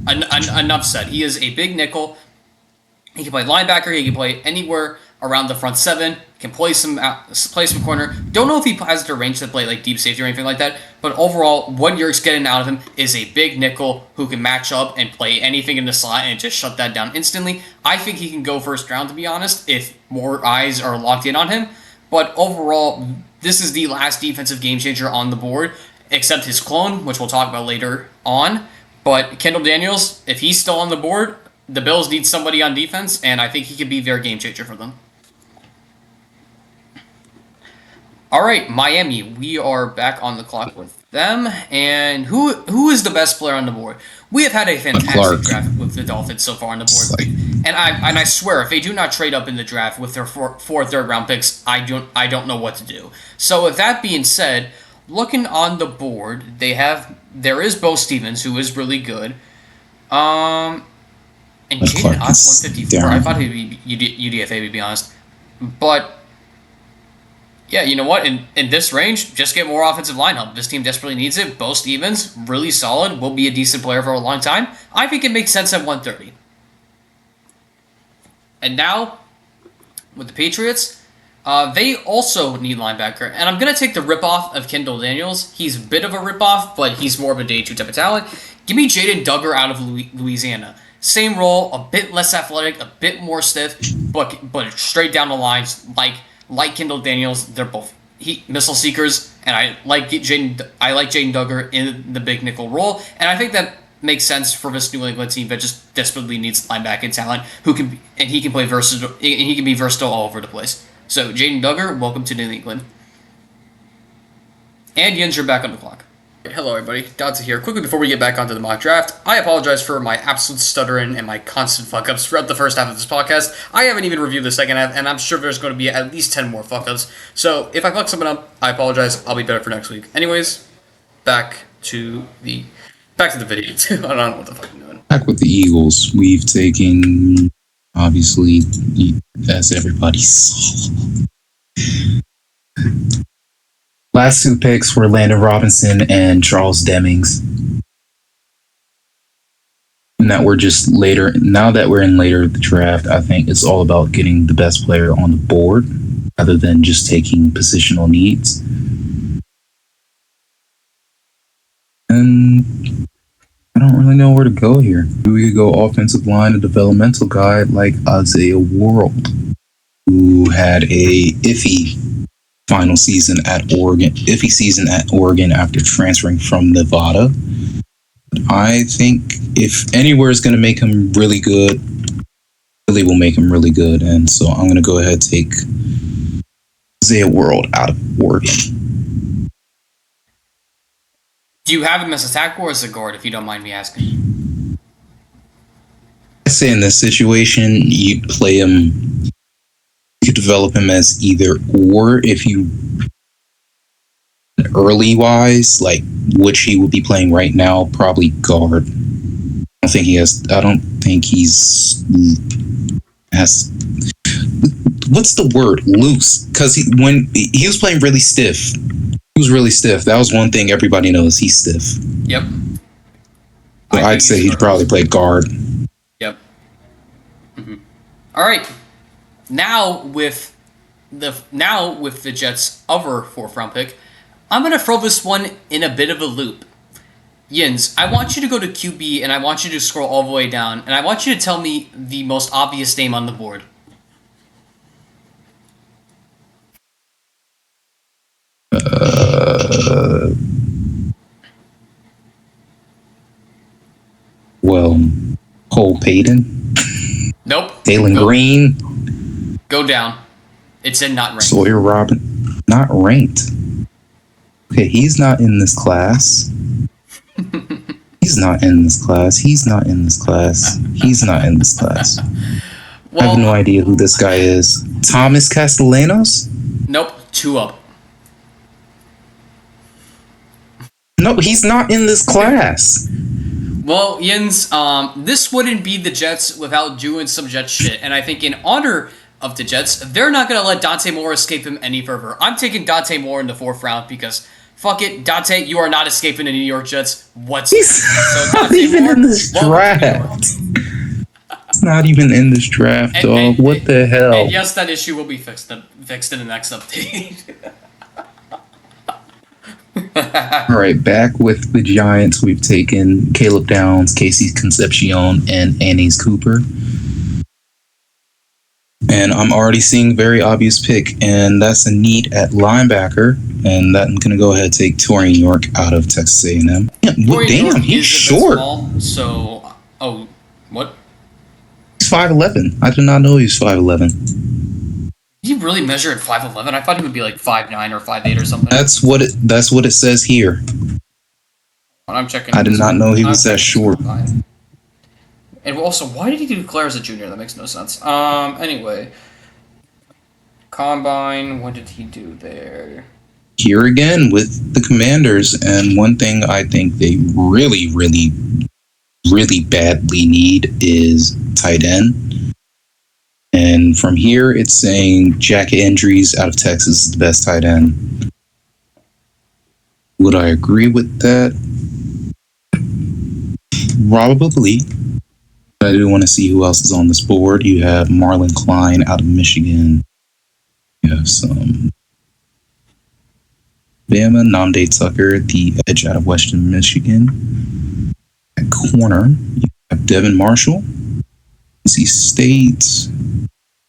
Enough said. He is a big nickel. He can play linebacker. He can play anywhere around the front seven. Can play some corner. Don't know if he has the range to play like deep safety or anything like that. But overall, what you're getting out of him is a big nickel who can match up and play anything in the slot and just shut that down instantly. I think he can go first round, to be honest, if more eyes are locked in on him. But overall, this is the last defensive game changer on the board, except his clone, which we'll talk about later on. But Kendall Daniels, if he's still on the board, the Bills need somebody on defense, and I think he could be their game changer for them. All right, Miami, we are back on the clock with them. And who is the best player on the board? We have had a fantastic draft with the Dolphins so far on the board. And I swear, if they do not trade up in the draft with their four third-round picks, I don't know what to do. So with that being said, looking on the board, there is Bo Stevens, who is really good. And Jaden Ox 154. I thought he'd be UDFA, to be honest. But yeah, you know what? In this range, just get more offensive line help. This team desperately needs it. Bo Stevens, really solid, will be a decent player for a long time. I think it makes sense at 130. And now, with the Patriots, they also need linebacker. And I'm going to take the ripoff of Kendall Daniels. He's a bit of a ripoff, but he's more of a day 2 type of talent. Give me Jaden Duggar out of Louisiana. Same role, a bit less athletic, a bit more stiff, but straight down the lines, like Kendall Daniels. They're both missile seekers, and I like Jaden Duggar in the big nickel role, and I think that makes sense for this New England team that just desperately needs linebacking talent he can play versatile, and he can be versatile all over the place. So Jaden Duggar, welcome to New England. And Jens, you're back on the clock. Hello everybody, Dodson here. Quickly before we get back onto the mock draft, I apologize for my absolute stuttering and my constant fuck-ups throughout the first half of this podcast. I haven't even reviewed the second half, and I'm sure there's going to be at least 10 more fuck-ups. So if I fuck something up, I apologize. I'll be better for next week. Anyways, back to the video. I don't know what the fuck I'm doing. Back with the Eagles, we've taken, obviously, as everybody saw. Last 2 picks were Landon Robinson and Charles Demings. Now that we're in later the draft, I think it's all about getting the best player on the board rather than just taking positional needs. And I don't really know where to go here. We could go offensive line, a developmental guy like Isaiah World, who had a iffy season at Oregon after transferring from Nevada. I think if anywhere is going to make him really good, Philly will make him really good, and so I'm going to go ahead and take Isaiah World out of Oregon. Do you have him as a tackle or as a guard, if you don't mind me asking? I say in this situation, you play him. You could develop him as either or. If you early wise, like which he would be playing right now, probably guard. I don't think he's has. What's the word? Loose, because when he was playing really stiff, he was really stiff. That was one thing everybody knows. He's stiff. Yep. So I'd say he'd probably play guard. Yep. Mm-hmm. All right. Now with the Jets' other 4th round pick, I'm going to throw this one in a bit of a loop. Jens, I want you to go to QB, and I want you to scroll all the way down, and I want you to tell me the most obvious name on the board. Cole Payton? Nope. Dalen Green? Go down. It's in not ranked. Sawyer Robin? Not ranked. Okay, he's not in this class. He's not in this class. He's not in this class. He's not in this class. I have no Well, idea who this guy is. Thomas Castellanos? nope, two up. No, he's not in this class. Well, Jens, this wouldn't be the Jets without doing some Jets shit. And I think in honor of the Jets, they're not going to let Dante Moore escape him any further. I'm taking Dante Moore in the 4th round because, fuck it, Dante, you are not escaping the New York Jets whatsoever. He's So not even in this draft. It's not even in this draft, dog. What the hell? And yes, that issue will be fixed in the next update. All right, back with the Giants. We've taken Caleb Downs, Casey Concepcion, and Annie's Cooper. And I'm already seeing very obvious pick, and that's a need at linebacker. And that I'm going to go ahead and take Torian York out of Texas A&M. Damn, he's short. Small, so, what? He's 5'11". I did not know he was 5'11". Did he really measure at 5'11"? I thought he would be like 5'9" or 5'8" or something. That's what it says here. I'm checking. I did not know he was that short. And also, why did he declare as a junior? That makes no sense. Anyway. Combine, what did he do there? Here again with the Commanders, and one thing I think they really, really, really badly need is tight end. And from here, it's saying Jack Andrews out of Texas is the best tight end. Would I agree with that? Probably. I do want to see who else is on this board. You have Marlon Klein out of Michigan. You have some Bama, Namde Tucker, the edge out of Western Michigan. At corner, you have Devin Marshall, NC State,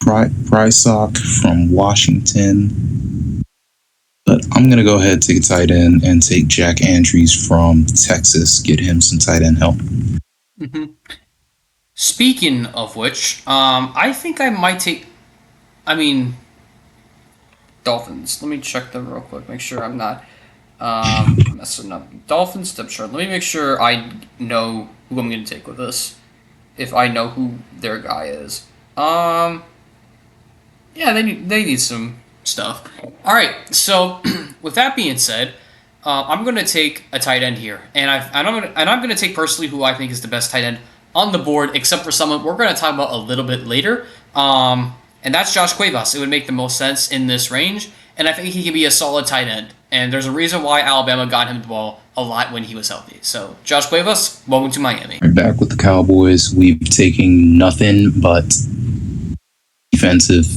Prysock from Washington. But I'm going to go ahead and take a tight end and take Jack Andrews from Texas, get him some tight end help. Mm-hmm. Speaking of which, I think I might take... Dolphins. Let me check them real quick, make sure I'm not messing up. Dolphins depth chart. Let me make sure I know who I'm going to take with this. If I know who their guy is. Yeah, they need some stuff. All right, so with that being said, I'm going to take a tight end here, and I'm going to take personally who I think is the best tight end on the board, except for someone we're going to talk about a little bit later. And that's Josh Cuevas. It would make the most sense in this range, and I think he can be a solid tight end. And there's a reason why Alabama got him the ball a lot when he was healthy. So, Josh Cuevas, welcome to Miami. Right, back with the Cowboys. We've taken nothing but defensive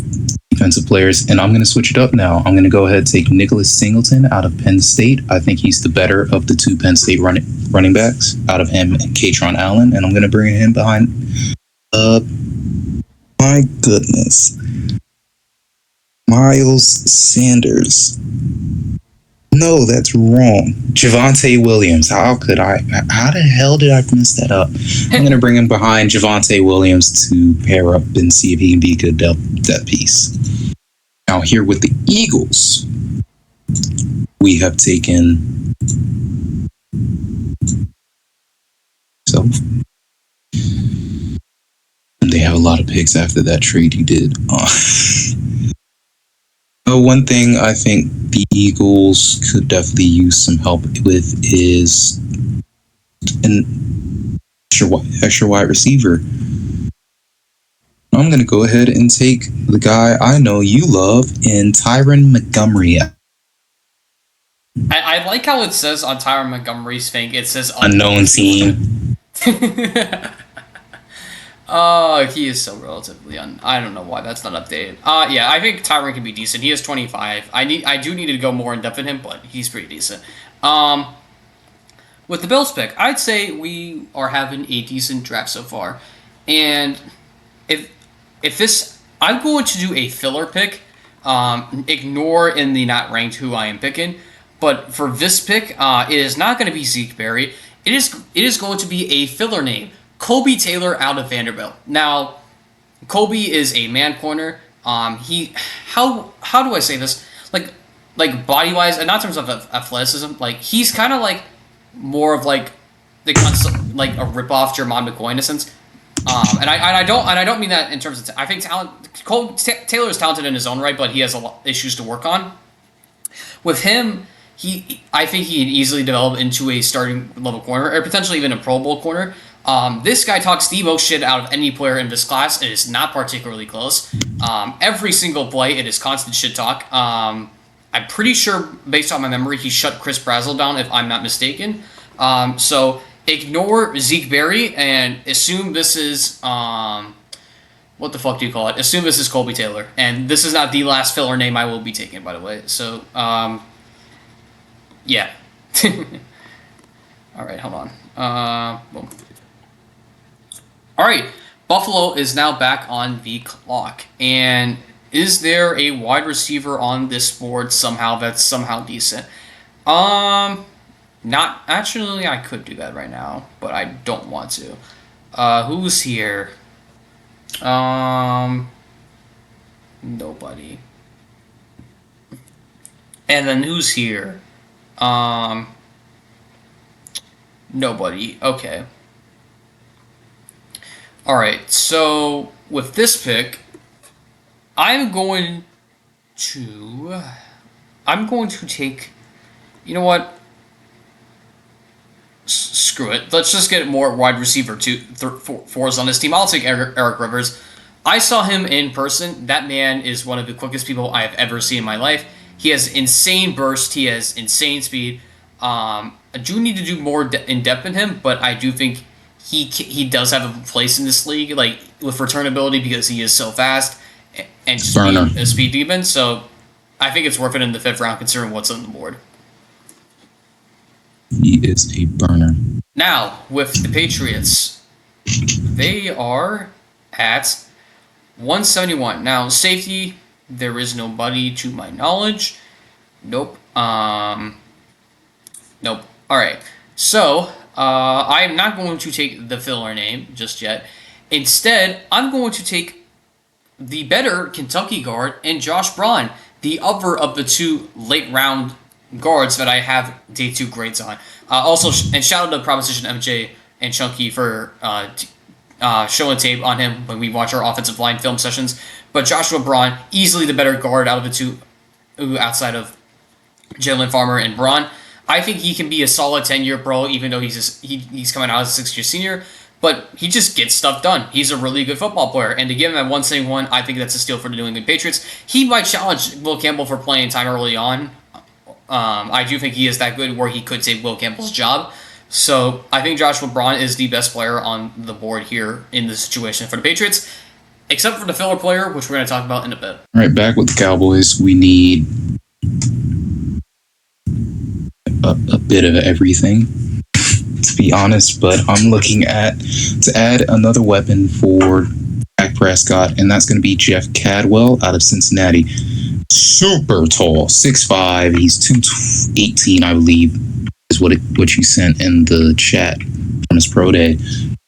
players, and I'm going to switch it up now. I'm going to go ahead and take Nicholas Singleton out of Penn State. I think he's the better of the two Penn State running backs out of him and Katron Allen, and I'm going to bring him behind. My goodness. Miles Sanders. No, that's wrong. Javonte Williams. How the hell did I mess that up? I'm going to bring him behind Javonte Williams to pair up and see if he can be a good depth piece. Now, here with the Eagles, we have taken... And they have a lot of picks after that trade he did. One thing I think the Eagles could definitely use some help with is an extra wide receiver. I'm going to go ahead and take the guy I know you love in Tyron Montgomery. I like how it says on Tyron Montgomery's thing, it says unknown team. He is so relatively I don't know why that's not updated. Yeah, I think Tyron can be decent. He is 25. I do need to go more in depth in him, but he's pretty decent. With the Bills pick, I'd say we are having a decent draft so far. And if this, I'm going to do a filler pick. Ignore in the not ranked who I am picking. But for this pick, it is not going to be Zeke Berry. It is going to be a filler name. Kobe Taylor out of Vanderbilt. Now, Kobe is a man corner. How do I say this? Like, like body wise, and not in terms of athleticism. Like he's kind of like more of like the concept, like a rip off Jermon McCoy in a sense. And I don't mean that in terms of I think talent. Taylor is talented in his own right, but he has a lot issues to work on. With him, I think he can easily develop into a starting level corner or potentially even a Pro Bowl corner. This guy talks the most shit out of any player in this class. It is not particularly close. Every single play, it is constant shit talk. I'm pretty sure, based on my memory, he shut Chris Brazzell down, if I'm not mistaken. So ignore Zeke Berry and assume this is what the fuck do you call it? Assume this is Colby Taylor, and this is not the last filler name I will be taking, by the way. So yeah. All right, hold on. Boom. All right, Buffalo is now back on the clock, and is there a wide receiver on this board somehow that's somehow decent? Not actually. I could do that right now, but I don't want to. Who's here? Nobody. And then who's here? Nobody. Okay. All right. So with this pick, I'm going to. I'm going to take. You know what? Screw it. Let's just get more wide receiver fours on this team. I'll take Eric Rivers. I saw him in person. That man is one of the quickest people I have ever seen in my life. He has insane burst. He has insane speed. I do need to do more in depth in him, but I do think he does have a place in this league, like with return ability because he is so fast and speed demon. So I think it's worth it in the 5th round considering what's on the board. He is a burner. Now, with the Patriots, they are at 171. Now, safety, there is nobody to my knowledge. Nope. Nope. All right. So, I'm not going to take the filler name just yet. Instead, I'm going to take the better Kentucky guard and Josh Braun, the other of the two late round guards that I have day 2 grades on. Also, and shout out to Proposition MJ and Chunky for showing tape on him when we watch our offensive line film sessions. But Joshua Braun, easily the better guard out of the two outside of Jalen Farmer and Braun. I think he can be a solid 10-year pro, even though he's coming out as a 6-year senior. But he just gets stuff done. He's a really good football player. And to give him at 171, I think that's a steal for the New England Patriots. He might challenge Will Campbell for playing time early on. I do think he is that good where he could take Will Campbell's job. So I think Joshua Braun is the best player on the board here in this situation for the Patriots, except for the filler player, which we're going to talk about in a bit. All right, back with the Cowboys. We need a bit of everything, to be honest, but I'm looking to add another weapon for Dak Prescott, and that's going to be Jeff Cadwell out of Cincinnati. Super tall, 6'5". He's 218, I believe, is what you sent in the chat from his pro day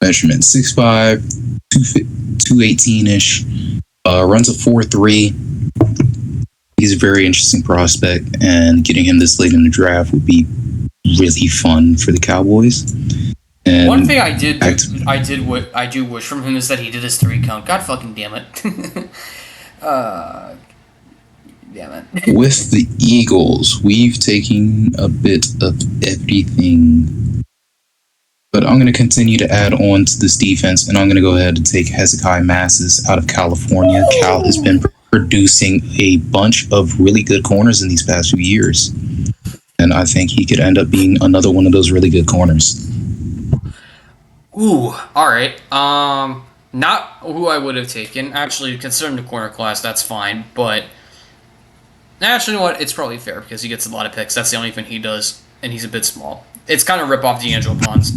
measurement. 6'5", 218-ish, runs a 4.3. He's a very interesting prospect, and getting him this late in the draft would be really fun for the Cowboys. And one thing I do wish from him is that he did his 3 count. God fucking damn it. Damn it. With the Eagles, we've taken a bit of everything. But I'm going to continue to add on to this defense, and I'm going to go ahead and take Hezekiah Masses out of California. Ooh. Cal has been producing a bunch of really good corners in these past few years. And I think he could end up being another one of those really good corners. Ooh, all right. Not who I would have taken. Actually, considering the corner class, that's fine. But actually, you know what? It's probably fair because he gets a lot of picks. That's the only thing he does, and he's a bit small. It's kind of rip off D'Angelo Pons.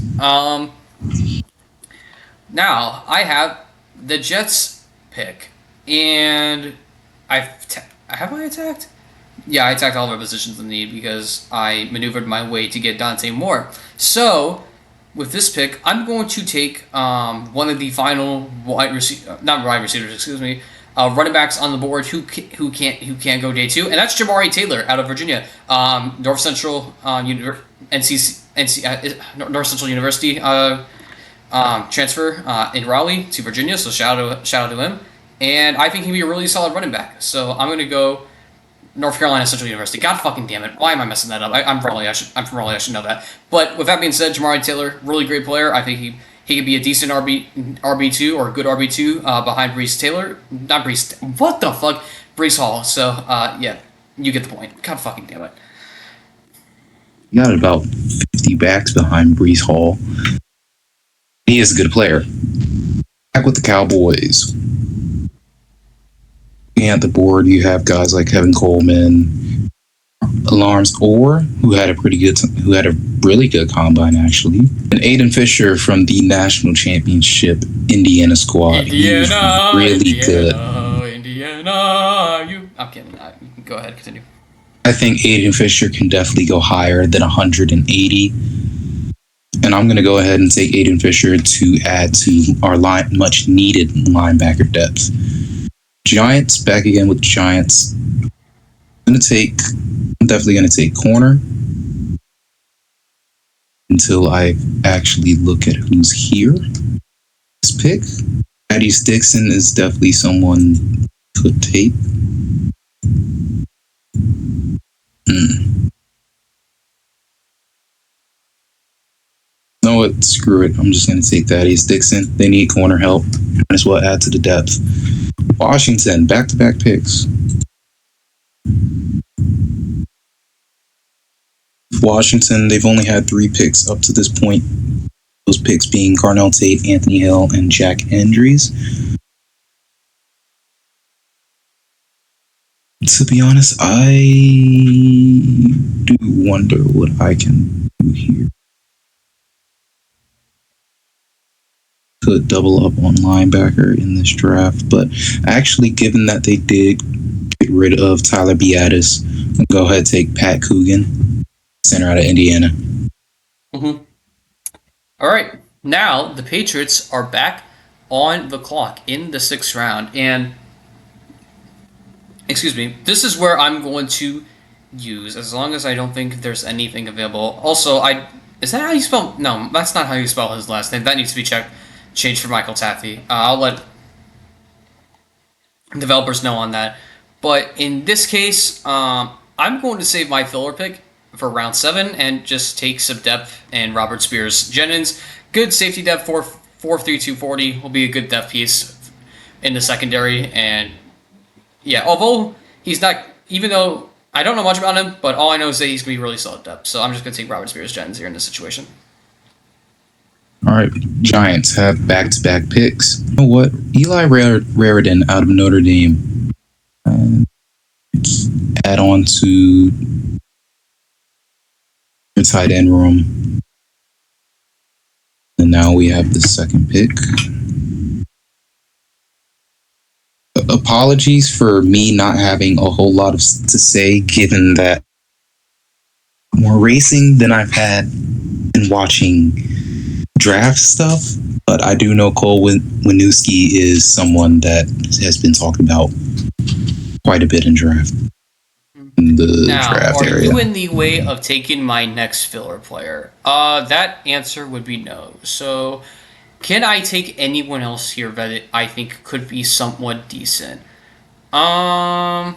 Now I have the Jets pick, and have I attacked? Yeah, I attacked all of our positions in need because I maneuvered my way to get Dante Moore. So with this pick, I'm going to take one of the final not wide receivers, excuse me. Running backs on the board who can't go day two, and that's Jamari Taylor out of Virginia, North Central North Central University transfer in Raleigh to Virginia. So shout out to him, and I think he'd be a really solid running back. So I'm gonna go North Carolina Central University. God fucking damn it! Why am I messing that up? I'm from Raleigh. I should know that. But with that being said, Jamari Taylor, really great player. I think he could be a decent RB2 or a good RB2 behind Brees Taylor. Not Brees. What the fuck? Brees Hall. So yeah, you get the point. God fucking damn it. You got about 50 backs behind Brees Hall. He is a good player. Back with the Cowboys. At the board, you have guys like Kevin Coleman, Alarms Orr, who had a really good combine actually, and Aiden Fisher from the national championship Indiana squad. Indiana, really good. Indiana. I'm kidding. Go ahead, continue. I think Aiden Fisher can definitely go higher than 180, and I'm going to go ahead and take Aiden Fisher to add to our much needed linebacker depth. Giants, back again with the Giants. I'm definitely going to take corner until I actually look at who's here. This pick, Thaddeus Dixon is definitely someone could take. No, what? Screw it. I'm just going to take Thaddeus Dixon. They need corner help. Might as well add to the depth. Washington, back-to-back picks. Washington, they've only had 3 picks up to this point. Those picks being Carnell Tate, Anthony Hill, and Jack Andrews. To be honest, I do wonder what I can do here. Could double up on linebacker in this draft, but actually, given that they did get rid of Tyler Biadasz, I'll go ahead and take Pat Coogan, center out of Indiana. Mm-hmm. All right, now the Patriots are back on the clock in the 6th round, and excuse me, this is where I'm going to use, as long as I don't think there's anything available. Also, is that how you spell? No, that's not how you spell his last name. That needs to be changed for Michael Taffy. I'll let developers know on that. But in this case, I'm going to save my filler pick for round 7 and just take some depth and Robert Spears Jennings. Good safety depth, 4.32 240 will be a good depth piece in the secondary. And yeah, although he's not, even though I don't know much about him, but all I know is that he's going to be really solid depth. So I'm just going to take Robert Spears Jennings here in this situation. All right, Giants have back-to-back picks. You know what? Eli Raridan out of Notre Dame. Add on to the tight end room. And now we have the second pick. Apologies for me not having a whole lot to say, given that more racing than I've had in watching draft stuff, but I do know Cole Winooski is someone that has been talked about quite a bit in draft. In the draft area. Are you in the way of taking my next filler player? That answer would be no. So, can I take anyone else here that I think could be somewhat decent? No.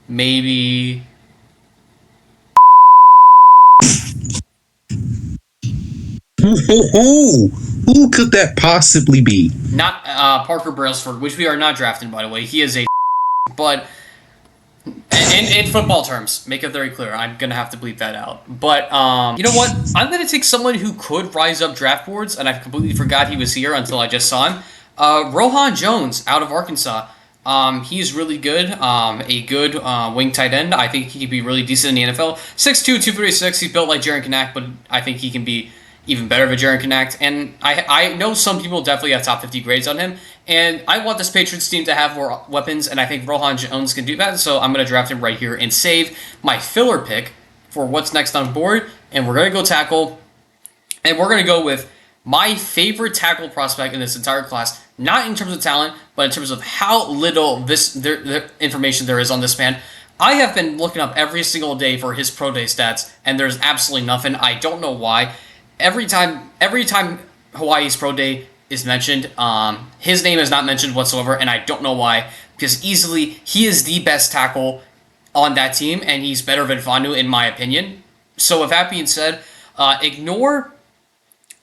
Maybe. Who could that possibly be? Not Parker Brailsford, which we are not drafting, by the way. He is a but in football terms, make it very clear. I'm going to have to bleep that out. But you know what? I'm going to take someone who could rise up draft boards, and I completely forgot he was here until I just saw him. Rohan Jones out of Arkansas. He's really good. A good wing tight end. I think he could be really decent in the NFL. 6'2", 236. He's built like Jaren Kanak, but I think he can be even better than Jaren Kanak. And I know some people definitely have top 50 grades on him. And I want this Patriots team to have more weapons, and I think Rohan Jones can do that. So I'm going to draft him right here and save my filler pick for what's next on board. And we're going to go tackle. And we're going to go with my favorite tackle prospect in this entire class, not in terms of talent, but in terms of how little their information there is on this man. I have been looking up every single day for his pro day stats, and there's absolutely nothing. I don't know why. Every time Hawaii's pro day is mentioned, his name is not mentioned whatsoever, and I don't know why. Because easily he is the best tackle on that team, and he's better than Vanu in my opinion. So with that being said, ignore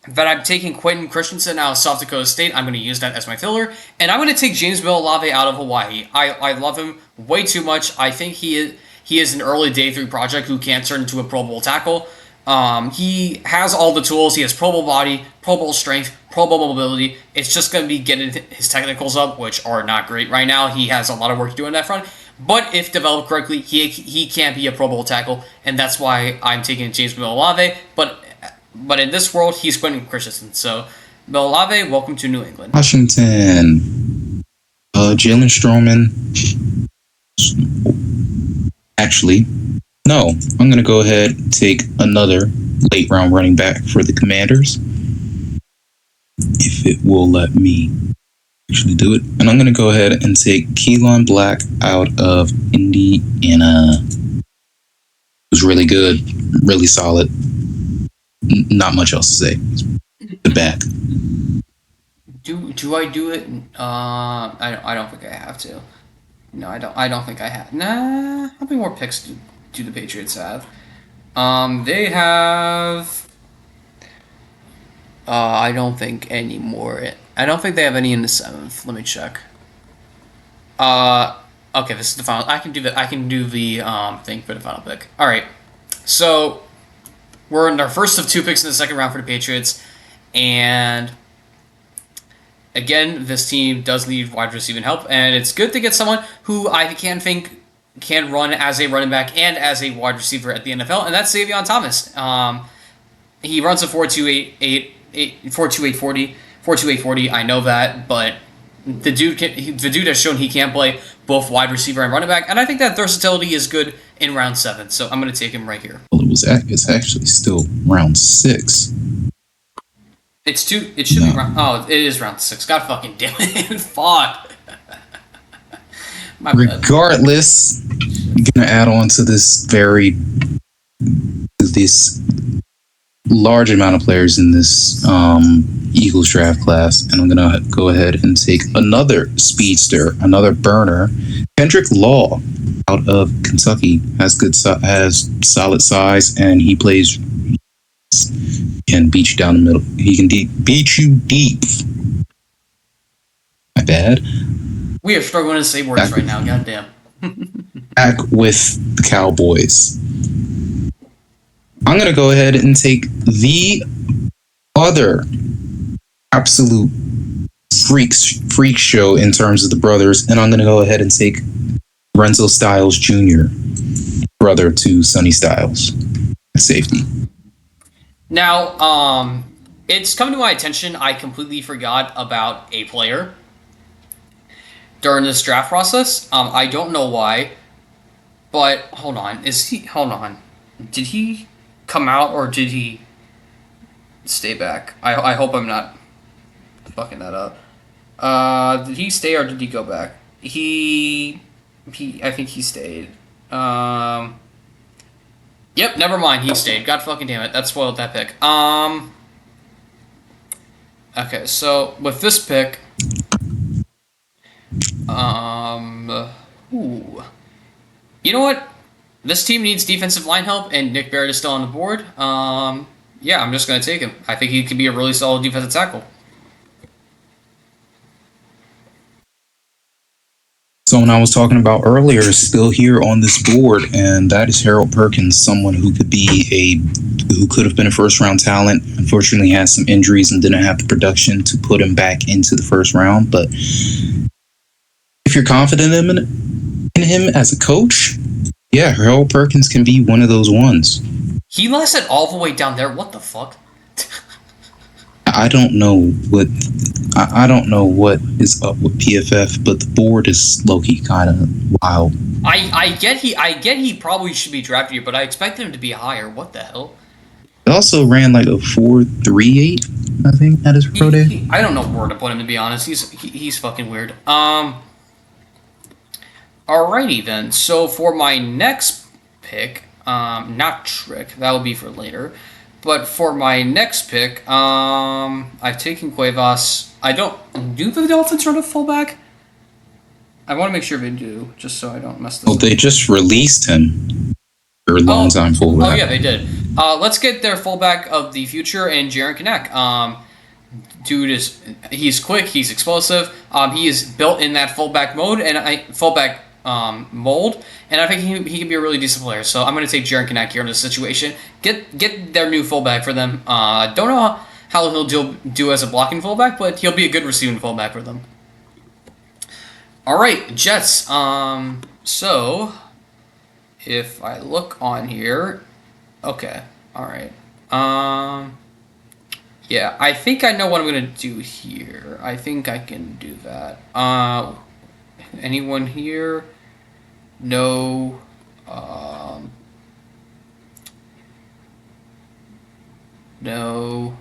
that I'm taking Quentin Christensen out of South Dakota State. I'm going to use that as my filler. And I'm going to take James Milolave out of Hawaii. I love him way too much. I think he is an early day 3 project who can turn into a Pro Bowl tackle. He has all the tools. He has Pro Bowl body, Pro Bowl strength, Pro Bowl mobility. It's just going to be getting his technicals up, which are not great right now. He has a lot of work to do on that front. But if developed correctly, he can be a Pro Bowl tackle, and that's why I'm taking James Milolave. But in this world, he's Quentin Christensen. So, Milolave, welcome to New England. Washington. Jalen Stroman. Actually, no. I'm going to go ahead and take another late round running back for the Commanders. If it will let me actually do it. And I'm going to go ahead and take Keelan Black out of Indiana. It was really good. Really solid. Not much else to say. The back. Do I do it? I don't think I have to. No, I don't think I have. Nah. How many more picks do the Patriots have? They have. I don't think any more. I don't think they have any in the 7th. Let me check. Okay, this is the final. I can do the thing for the final pick. All right. So we're in our first of 2 picks in the second round for the Patriots, and again, this team does need wide receiving help, and it's good to get someone who I think can run as a running back and as a wide receiver at the NFL, and that's Xavier Thomas. He runs a 4.28 40. I know that, but the dude has shown he can play both wide receiver and running back, and I think that versatility is good in round 7. So I'm going to take him right here. Well, it's actually still round 6. It should be round. Oh, it is round 6. God fucking damn it! Fuck. Regardless, I'm gonna add on to this large amount of players in this Eagles draft class, and I'm gonna go ahead and take another speedster, another burner, Kendrick Law out of Kentucky. Has solid size, and he plays. Can beat you down the middle. He can beat you deep. My bad. We are struggling to say words right now. Goddamn. Back with the Cowboys. I'm gonna go ahead and take the other absolute freak show in terms of the brothers, and I'm gonna go ahead and take Renzo Styles Jr., brother to Sonny Styles, safety. Now, it's come to my attention, I completely forgot about a player during this draft process. I don't know why, but hold on. Hold on. Did he come out or did he stay back? I hope I'm not fucking that up. Did he stay or did he go back? I think he stayed. Yep, never mind. He stayed. God fucking damn it. That spoiled that pick. Okay, so with this pick, you know what? This team needs defensive line help, and Nick Barrett is still on the board. Yeah, I'm just gonna take him. I think he could be a really solid defensive tackle. Someone I was talking about earlier is still here on this board, and that is Harold Perkins, someone who could have been a first round talent. Unfortunately, had some injuries and didn't have the production to put him back into the first round. But if you're confident in him as a coach, yeah, Harold Perkins can be one of those ones. He lasted all the way down there. What the fuck? I don't know what is up with PFF, but the board is low-key kind of wild. I get he probably should be drafted here, but I expected him to be higher. What the hell? It also ran like a 4.38 I think, at his pro day. I don't know where to put him, to be honest. He's fucking weird. Alrighty then. So for my next pick, not trick, that will be for later. But for my next pick, I've taken Cuevas. I don't. Do the Dolphins run a fullback? I want to make sure they do, just so I don't mess this Well, up. they just released him for long-time fullback. Oh yeah, they did. Let's get their fullback of the future and Jaron Kanak. Dude he's quick, he's explosive. He is built in that fullback mode and fullback mold, and I think he can be a really decent player. So I'm going to take Jaron Kanak here in this situation. Get their new fullback for them. Don't know how he'll do as a blocking fullback, but he'll be a good receiving fullback for them. All right, Jets. So if I look on here, okay, all right. Yeah, I think I know what I'm gonna do here. I think I can do that. Anyone here? No. No.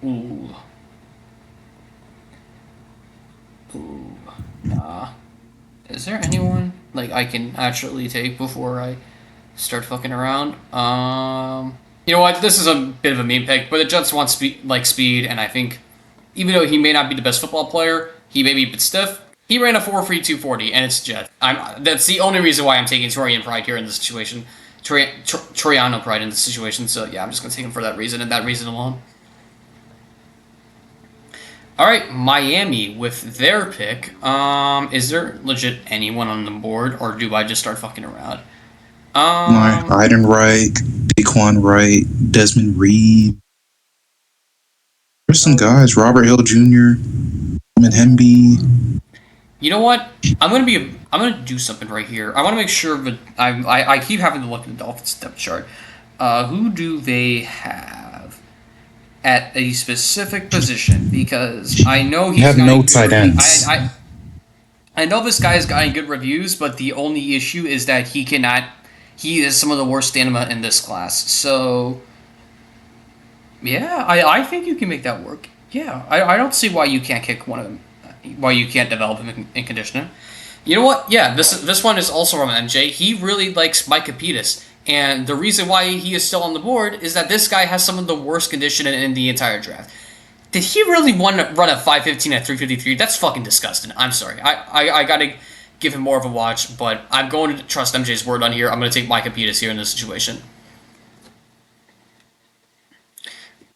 Ooh. Ooh. Nah. Is there anyone like I can actually take before I start fucking around? You know what? This is a bit of a meme pick, but the Jets want speed, and I think even though he may not be the best football player, he may be a bit stiff. He ran a 4.3 240, and it's Jets. That's the only reason why I'm taking Torian Pride here in this situation. Toriano Pride in this situation. So yeah, I'm just gonna take him for that reason and that reason alone. All right, Miami with their pick. Is there legit anyone on the board, or do I just start fucking around? Aiden Wright, Daquan Wright, Desmond Reed. There's some guys. Robert Hill Jr., Hemby. You know what? I'm gonna do something right here. I want to make sure that I keep having to look at the Dolphins depth chart. Who do they have at a specific position? Because I know he's have no tight ends. I know this guy has gotten good reviews, but the only issue is that he cannot. He is some of the worst stamina in this class. So yeah, I think you can make that work. Yeah, I don't see why you can't kick one of them. Why you can't develop him in conditioning. You know what? Yeah, this one is also from MJ. He really likes Mike Capitas, and the reason why he is still on the board is that this guy has some of the worst conditioning in the entire draft. Did he really want to run a 5.15 at 3.53? That's fucking disgusting. I'm sorry. I gotta give him more of a watch, but I'm going to trust MJ's word on here. I'm going to take Mike Capitas here in this situation.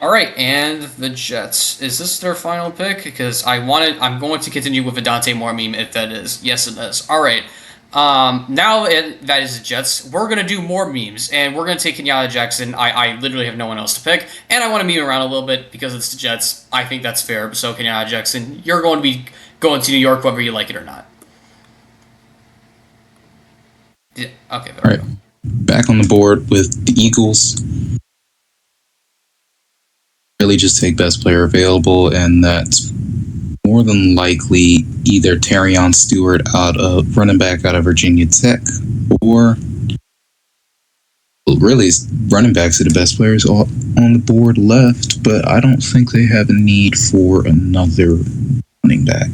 All right, and the Jets. Is this their final pick? Because I'm going to continue with a Dante Moore meme if that is. Yes, it is. All right. Now that is the Jets. We're going to do more memes, and we're going to take Kenyatta Jackson. I literally have no one else to pick, and I want to meme around a little bit because it's the Jets. I think that's fair. So, Kenyatta Jackson, you're going to be going to New York whether you like it or not. Yeah, okay, there we go. Back on the board with the Eagles. Really just take best player available, and that's more than likely either Terrion Stewart running back out of Virginia Tech, or really running backs are the best players on the board left, but I don't think they have a need for another running back.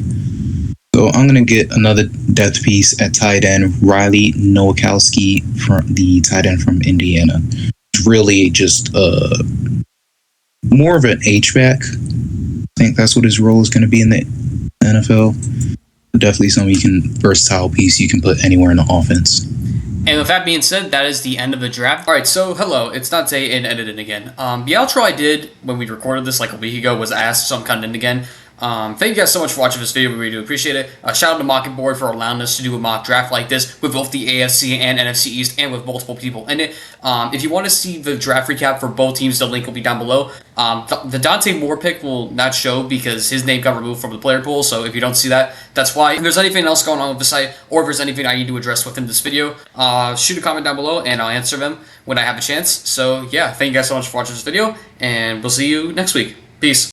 So I'm going to get another depth piece at tight end, Riley Nowakowski, from the tight end from Indiana. It's really just more of an H-back. I think that's what his role is going to be in the NFL. Definitely some versatile piece you can put anywhere in the offense. And with that being said, that is the end of the draft. All right, so hello, it's Dante and edited again. The outro I did when we recorded this like a week ago was asked, so I'm cutting it again. Thank you guys so much for watching this video. We really do appreciate it. Shout out to Mocking Board for allowing us to do a mock draft like this with both the AFC and NFC East and with multiple people in it. If you want to see the draft recap for both teams, the link will be down below. The Dante Moore pick will not show because his name got removed from the player pool, so if you don't see that, that's why. If there's anything else going on with the site, or if there's anything I need to address within this video, shoot a comment down below and I'll answer them when I have a chance. So yeah, thank you guys so much for watching this video, and we'll see you next week. Peace.